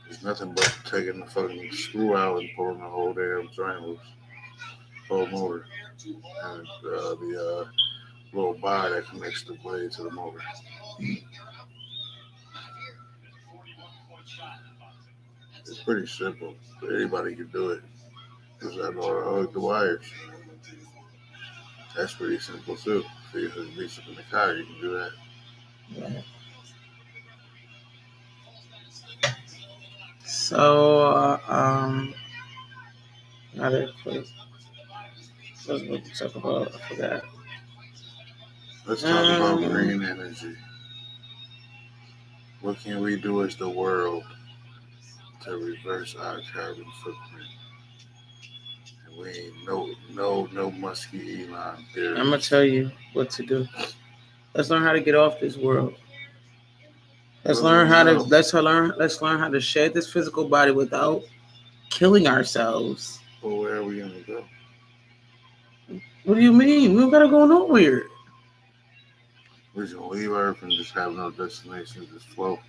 There's nothing but taking the fucking screw out and pulling the whole damn joint loose, whole motor, and the little bar that connects the blade to the motor. It's pretty simple. Anybody can do it. Because I know how to hook the wires. That's pretty simple too. So you hook me up in the car, you can do that. Yeah. So, another quick. What was we talk about? I forgot. Let's talk about green energy. What can we do as the world to reverse our carbon footprint? And we ain't no musky Elon theory. I'm gonna tell you what to do. Let's learn how to get off this world. Let's learn how to let's learn how to shed this physical body without killing ourselves. Well, where are we gonna go? What do you mean? We don't gotta go nowhere. We're just gonna leave Earth and just have no destination, just float.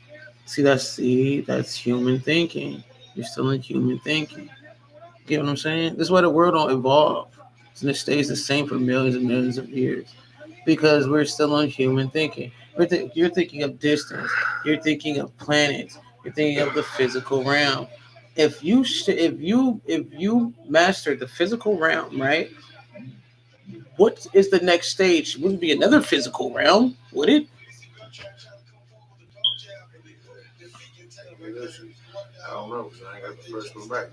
That's human thinking. You're still in human thinking. You know what I'm saying? This is why the world don't evolve. And it stays the same for millions and millions of years. Because we're still on human thinking. You're thinking of distance. You're thinking of planets. You're thinking of the physical realm. If you master the physical realm, right? What is the next stage? Wouldn't be another physical realm, would it? I don't know, because I ain't got the first one back.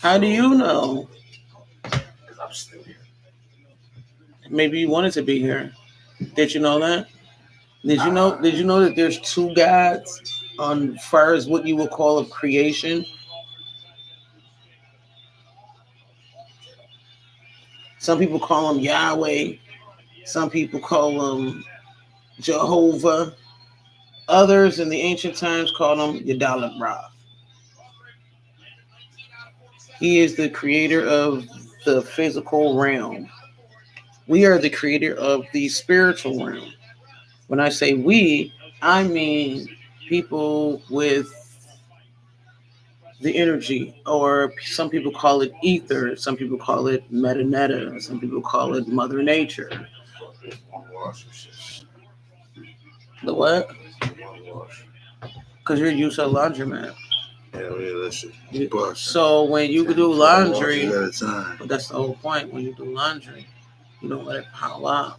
How do you know? Because I'm still here. Maybe you wanted to be here. Did you know that? Did you know that there's two gods on far as what you would call of creation? Some people call him Yahweh. Some people call him Jehovah. Others in the ancient times called him Yadallah Ra. He is the creator of the physical realm. We are the creator of the spiritual realm. When I say we, I mean people with the energy, or some people call it ether, some people call it metaneta, some people call it Mother Nature. The what? Because you're used to a laundromat. Hell yeah, that shit. So when you do laundry, at a time. but that's the whole point. When you do laundry, you don't let it pile up.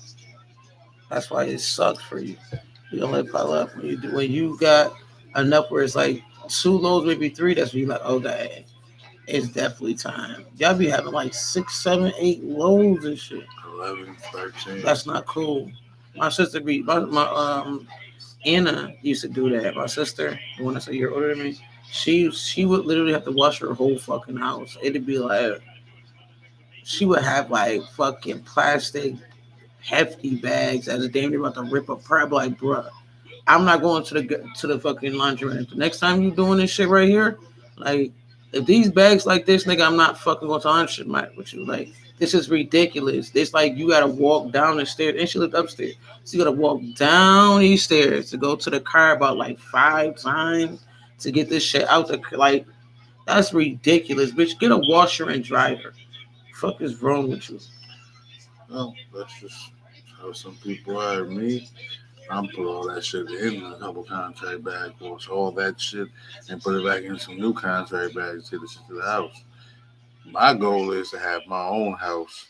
That's why it sucks for you. You don't let it pile up. When you got enough where it's like 2 loads, maybe 3, that's when you like, okay, it's definitely time. Y'all be having like 6, 7, 8 loads and shit. 11, 13. That's not cool. My sister my Anna used to do that. My sister, the one that's a year older than me, she would literally have to wash her whole fucking house. It'd be like she would have like fucking plastic hefty bags as a damn near about to rip apart. Like, bruh, I'm not going to the fucking laundry. The next time you doing this shit right here, like, if these bags like this, nigga, I'm not fucking going to laundry with you. Like, this is ridiculous. It's like you gotta walk down the stairs, and she lived upstairs, so you gotta walk down these stairs to go to the car about like 5 times to get this shit out. Like, that's ridiculous, bitch. Get a washer and dryer. Fuck is wrong with you? Well, that's just how some people are. Me, I'm put all that shit in a couple contract bags, wash all that shit, and put it back in some new contract bags, take the shit to the house. My goal is to have my own house,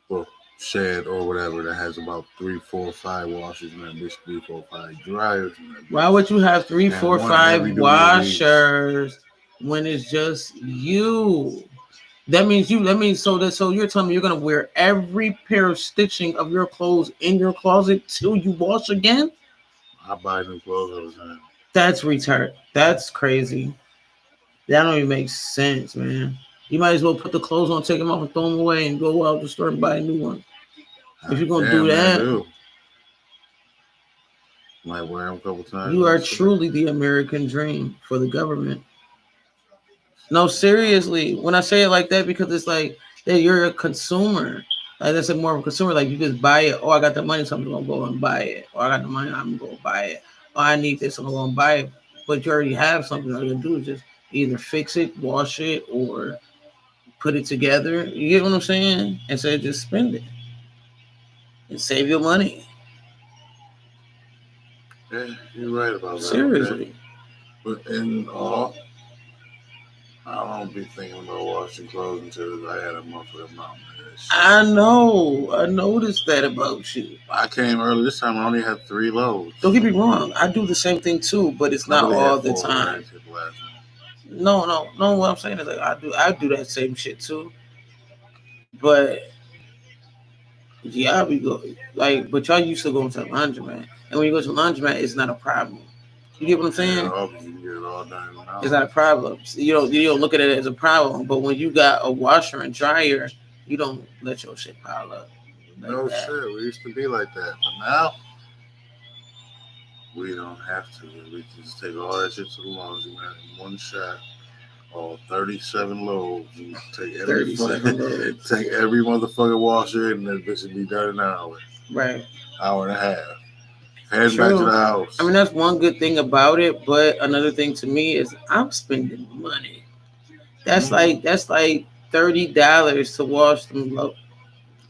well, shed or whatever, that has about 3, 4, 5 washers and that bitch, 3, 4, 5 dryers. Why would you have 3, 4, 5 washers when it's just you? That means so you're telling me you're gonna wear every pair of stitching of your clothes in your closet till you wash again? I buy new clothes all the time. That's retarded. That's crazy. That don't even make sense, man. You might as well put the clothes on, take them off, and throw them away, and go out to the store and buy a new one. If you're gonna do that, might wear them a couple times. You are truly the American dream for the government. No, seriously. When I say it like that, because it's like that you're a consumer. Like, that's a more of a consumer. Like, you just buy it. Oh, I got the money, so I'm gonna go and buy it. Or I got the money, I'm gonna go buy it. Oh, I need this, I'm gonna go and buy it. But you already have something. All you gotta do is just either fix it, wash it, or put it together. You get what I'm saying? And so just spend it and save your money. Yeah, you're right about that. Seriously. But in all, I don't be thinking about washing clothes until I had a motherfucking mountain. I know. I noticed that about you. I came early this time. I only had 3 loads. Don't get me wrong. I do the same thing too, but it's I not really all had the 4 when I time. took the last one. No. What I'm saying is like I do that same shit too. But yeah, we go like, but y'all used to go to the laundromat, and when you go to the laundromat, it's not a problem. You get what I'm saying? Obviously, you can get it all done in an It's hour. not a problem. You don't look at it as a problem. But when you got a washer and dryer, you don't let your shit pile up like No that. shit. We used to be like that, but now we don't have to. We can just take all that shit to the laundromat in one shot. All 37 loads. You take every 37 loads. take every motherfucking washer and that bitch would be done in an hour. Right. Hour and a half. Heading back to True. the house. I mean, that's one good thing about it. But another thing to me is I'm spending money. That's like $30 to wash them loads.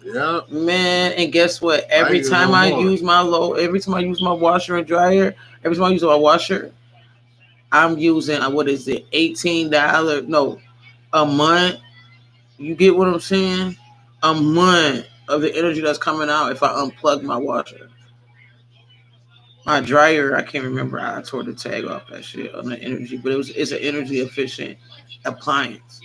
Yeah. Man, and guess what? I Every use a time little I more. use my every time I use my washer and dryer, every time I use my washer, I'm using what is it, $18? No, a month. You get what I'm saying? A month of the energy that's coming out if I unplug my washer. My dryer, I can't remember. I tore the tag off that shit on the energy, but it's an energy efficient appliance.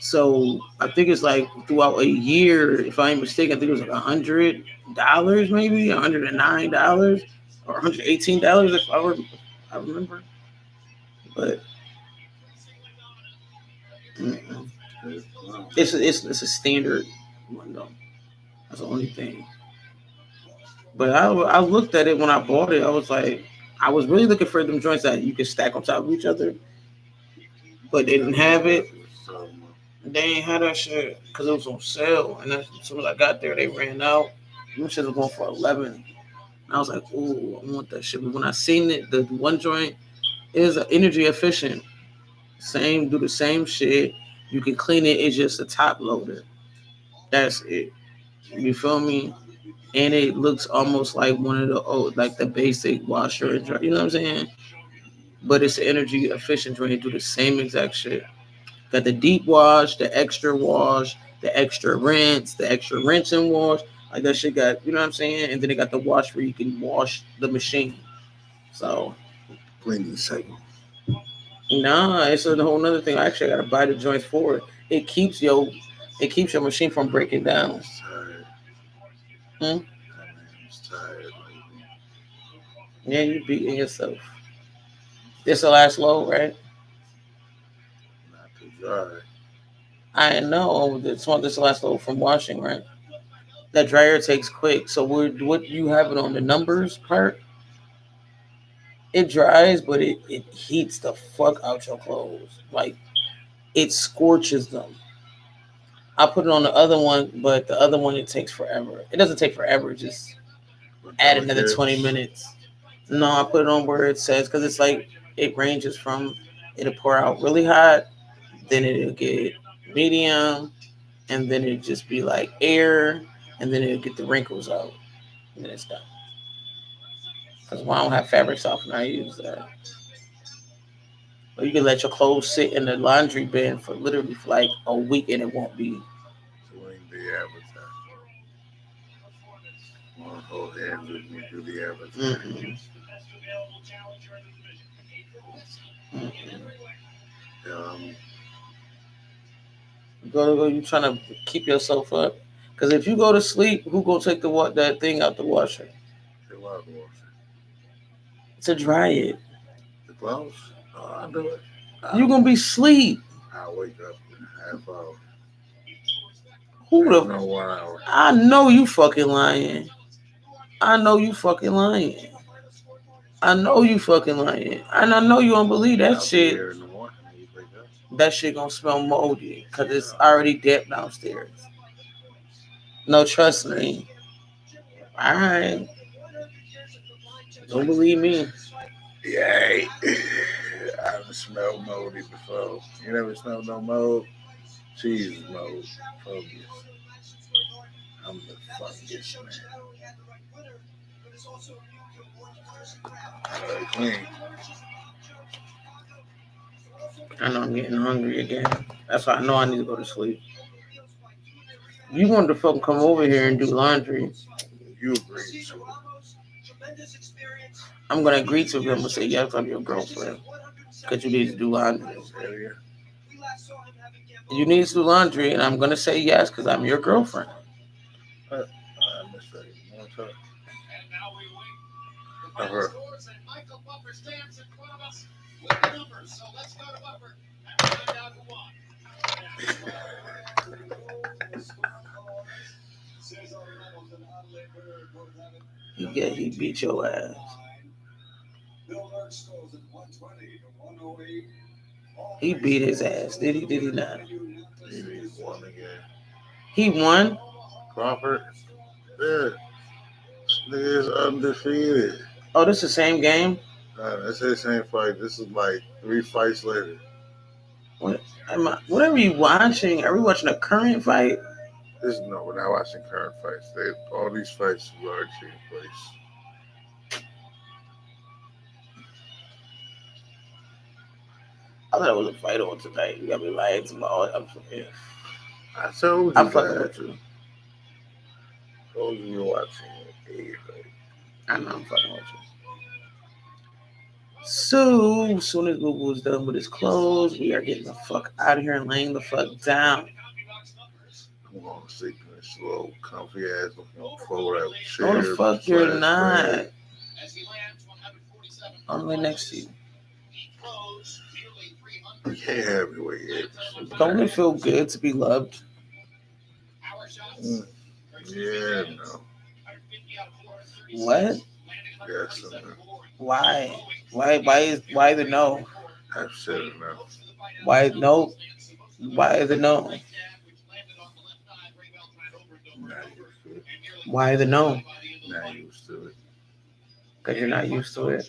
So I think it's like throughout a year, if I ain't mistaken, I think it was like $100, maybe $109 or $118 if I remember. But mm-mm. It's a standard one though. That's the only thing. But I looked at it when I bought it. I was like, I was really looking for them joints that you could stack on top of each other, but they didn't have it. They ain't had that shit because it was on sale, and as soon as I got there, they ran out. Them shit was going for 11. And I was like, ooh, I want that shit. But when I seen it, the one joint is energy efficient. Do the same shit. You can clean it. It's just a top loader. That's it. You feel me? And it looks almost like one of the old, like the basic washer and dryer. You know what I'm saying? But it's energy efficient joint. Do the same exact shit. Got the deep wash, the extra wash, the extra rinse, the extra rinse and wash. Like that shit got, you know what I'm saying? And then they got the wash where you can wash the machine. So Cleaning cycle. nah, it's a whole nother thing. Actually, I gotta buy the joints for it. It keeps your machine from breaking down. Tired. Hmm? I'm tired. Yeah, you beating yourself. This the last load, right? Not too dry. I know this the last load from washing, right? That dryer takes quick. So what you have it on the numbers part? It dries, but it heats the fuck out your clothes. Like it scorches them. I put it on the other one, but the other one it takes forever. It doesn't take forever. Just add another 20 minutes. No, I put it on where it says because it's like it ranges from it'll pour out really hot, then it'll get medium, and then it'll just be like air, and then it'll get the wrinkles out, and then it's done. Because when I don't have fabric softener, I use that. Or you can let your clothes sit in the laundry bin for literally for like a week and it won't be. So ain't the advertising. One whole hands with me do the advertising. Mm-mm. Mm-mm. Um, You trying to keep yourself up? Because if you go to sleep, who go take that thing out the washer chill out, wash to dry it? the clothes. Oh, I do it. You gonna be sleep. I'll wake up in a half hour. Who the? No 1 hour. I know you fucking lying. I know you fucking lying. I know you fucking lying, and I know you don't believe that I'll be shit. here in the morning when you wake up. That shit gonna smell moldy because it's already damp downstairs. No, trust me. All right, don't believe me. Yay! I've smelled moldy before. You never smelled no mold? Cheese mold. Phobias. I'm the funkiest man. Clean. I know I'm getting hungry again. That's why I know I need to go to sleep. You wanted to fucking come over here and do laundry. You agree to it. I'm gonna agree to it. I'm gonna say yes, I'm your girlfriend. Cause you need to do laundry. Yeah. You need to do laundry, and I'm gonna say yes because I'm your girlfriend. I missed that. You want to talk? I've heard. He beat your ass. He beat his ass. Did he? Did he not? He won again. He won. Crawford? Yeah. This nigga is undefeated. Oh, this is the same game. That's the same fight. This is like 3 fights later. What are we watching? Are we watching a current fight? No, we're not watching current fights. All these fights are already taking place. I thought it was a fight on tonight. You got me lying to my. I'm sorry. I told you I'm fucking that. with you. I told you you're watching a fight. I know I'm fucking with you. So, as soon as Google is done with his clothes, we are getting the fuck out of here and laying the fuck down. I'm going to sleep in this little comfy ass fold-out chair. No, the fuck you're not. Bed. I'm right next to you. You can't have me where you is. Don't it feel good to be loved? Yeah, no. What? Yes, no. Why? Why the no? I've said enough. Why no? Why the no? Not used to it. Why the no? Not used to it. Because you're not used to it.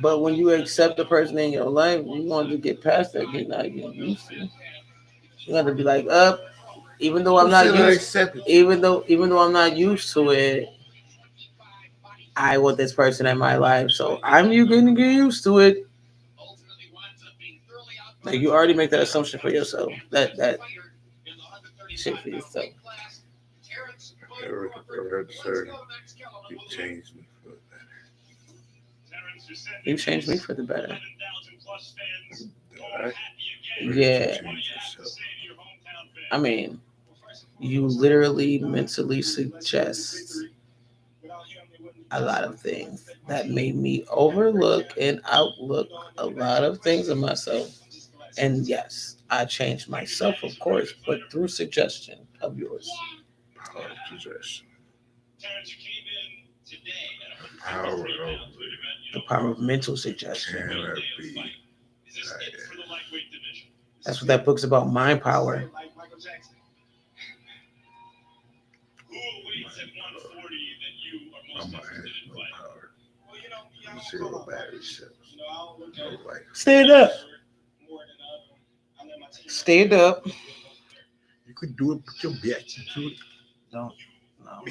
But when you accept the person in your life, you want to get past that. You're not getting used to it. You got to be like, up. Even though I'm not used, even though I'm not used to it, I want this person in my life, so you going to get used to it. Like you already make that assumption for yourself. That shit for yourself. Ever heard the saying, you changed me for the better. You changed me for the better. Right? Yeah. I mean, you literally mentally suggest a lot of things that made me overlook and outlook a lot of things of myself. And yes, I changed myself, of course, but through suggestion of yours. Power of suggestion. Power of the power of mental suggestion. Can that be? That's what that book's about, mind power. My mind has no power. Zero battery cells. No life. Stand up. Stand up. You could do it, put your back into it. Don't. No.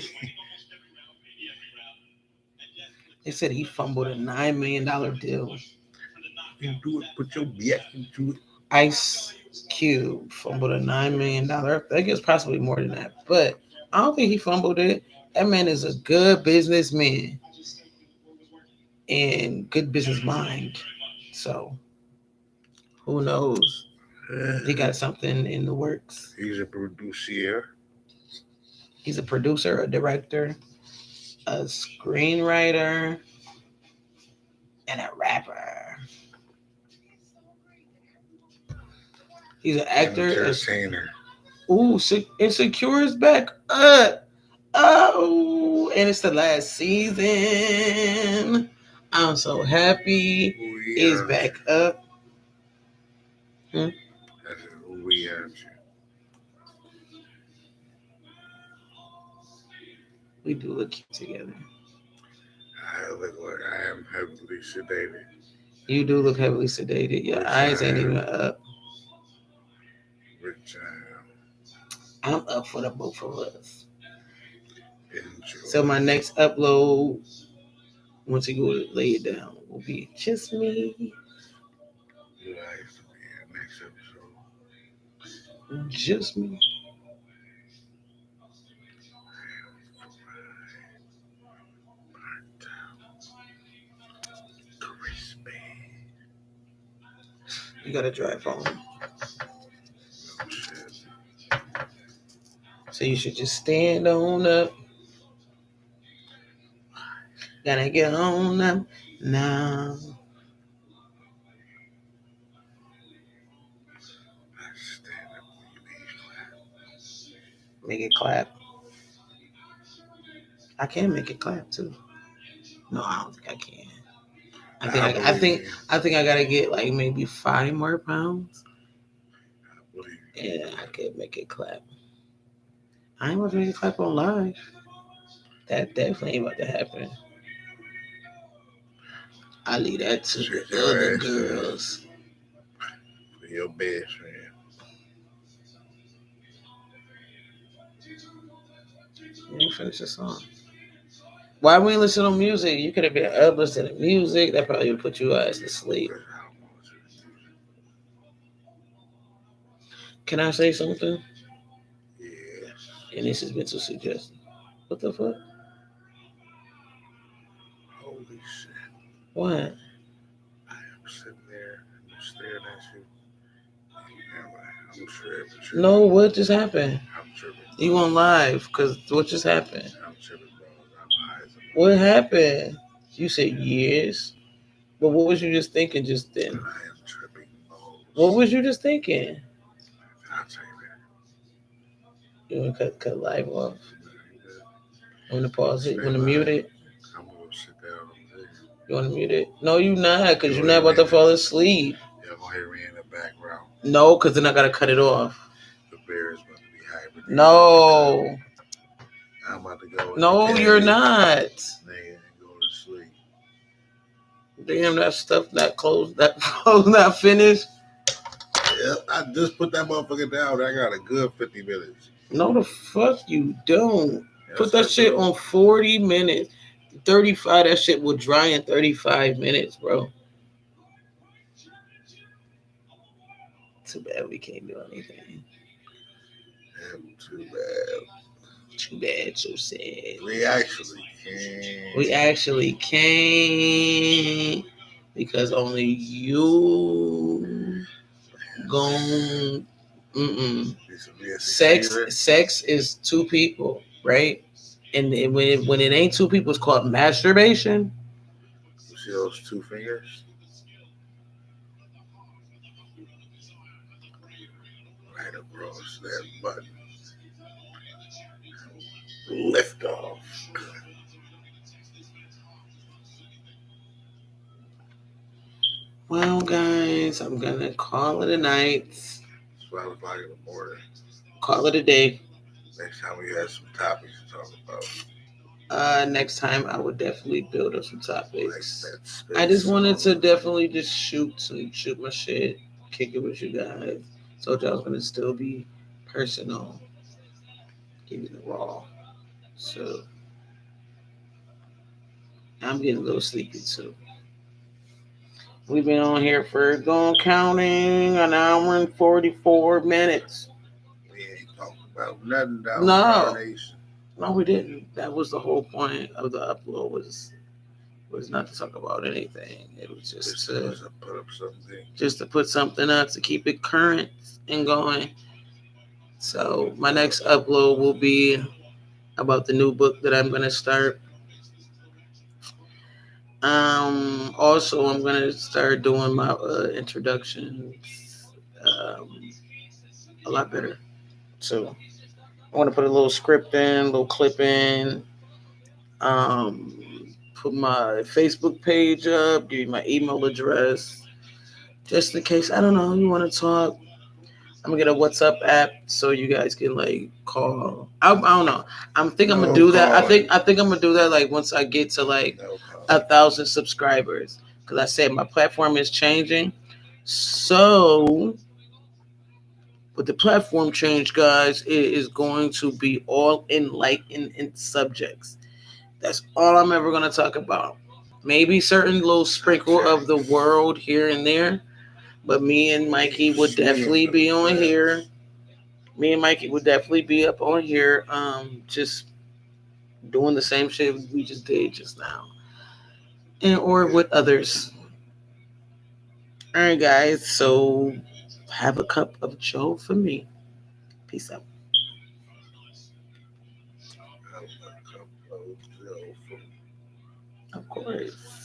They said he fumbled a $9 million deal. You can do it, put your back into it. Ice Cube fumbled a $9 million. I think it's possibly more than that, but I don't think he fumbled it. That man is a good businessman and good business mind. So who knows? He got something in the works. He's a producer. He's a producer, a director, a screenwriter, and a rapper. He's an actor. Entertainer. Ooh, Insecure is back up. Oh, and it's the last season. I'm so happy. It's back up. That's who we are. We do look cute together. I look like I am heavily sedated. You do look heavily sedated. Your eyes ain't even up. Which I'm up for the both of us. enjoy. So my next upload Once he go to lay it down, will be just me, You asked me next episode. just me. Crispy. You gotta drive home, No shit. so you should just stand on up. Gotta get on up now. I stand up when you need clap. Make it clap. I can make it clap too. No, I don't think I can. I think I gotta get like maybe 5 more pounds. I believe you. Yeah, I could make it clap. I ain't about to make it clap on live. That definitely ain't about to happen. I leave that to Shake the your other ass girls. for your best friend. You didn't finish the song. Why we ain't listen to music? You could have been up listening to music. That probably would put you ass to sleep. Because I don't want to. Can I say something? Yes. And this has been so suggestive. What the fuck? Holy shit. What? I am sitting there and I'm staring at you. I'm tripping. No, what just happened? I'm tripping. You on live? Cause what just happened? I'm tripping, bro. I'm eyes. What happened? You said yes, but what was you just thinking just then? I am tripping. What was you just thinking? I'll tell you You want to cut live off? that. Want to pause it? Want to mute it? I'm gonna sit down over there. You want to mute it? No, you not, cause you're not about to fall asleep. Y'all gonna hear me in the background. No, cause then I gotta cut it off. The bear is about to be hibernating. No, I'm about to go. no, you're not. Nigga, and go to sleep. Damn, that stuff not closed. That closed not finished. Yep, I just put that motherfucker down. I got a good 50 minutes. No, the fuck you don't. Yes, Put that I shit do. on 40 minutes. 35, that shit will dry in 35 minutes, bro. Too bad we can't do anything. Too bad. Too bad, so sad. We actually can. We actually can't because only you gon' This will be a sex secret. sex is two people, right? And when it ain't two people, it's called masturbation. You see those two fingers? Right across that button. Lift off. Well, guys, I'm gonna call it a night. It's 5 o'clock in the morning. Call it a day. Next time we have some topics to talk about. Next time I would definitely build up some Like topics. that space I just wanted to song. definitely just shoot my shit, kick it with you guys. Told you I was gonna still be personal, keeping it raw. So I'm getting a little sleepy too. We've been on here for going counting an hour and 44 minutes. We ain't talking about nothing down No. our nation. No, we didn't. That was the whole point of the upload was not to talk about anything. It was just to put up something. Just to put something up to keep it current and going. So my next upload will be about the new book that I'm gonna start. Also, I'm gonna start doing my introductions a lot better. So I want to put a little script in, a little clip in. Put my Facebook page up, give you my email address, just in case, I don't know, you want to talk. I'm gonna get a WhatsApp app so you guys can like call. I don't know. I'm gonna do that. I think I'm gonna do that like once I get to like 1,000 subscribers. Because I said my platform is changing. So with the platform change, guys, it is going to be all enlightened in subjects. That's all I'm ever gonna talk about. Maybe certain little sprinkle of the world here and there. But me and Mikey would definitely be on here. Me and Mikey would definitely be up on here, just doing the same shit we just did just now, and or with others. All right, guys. So have a cup of Joe for me. Peace out. Have a cup of Joe for Of course.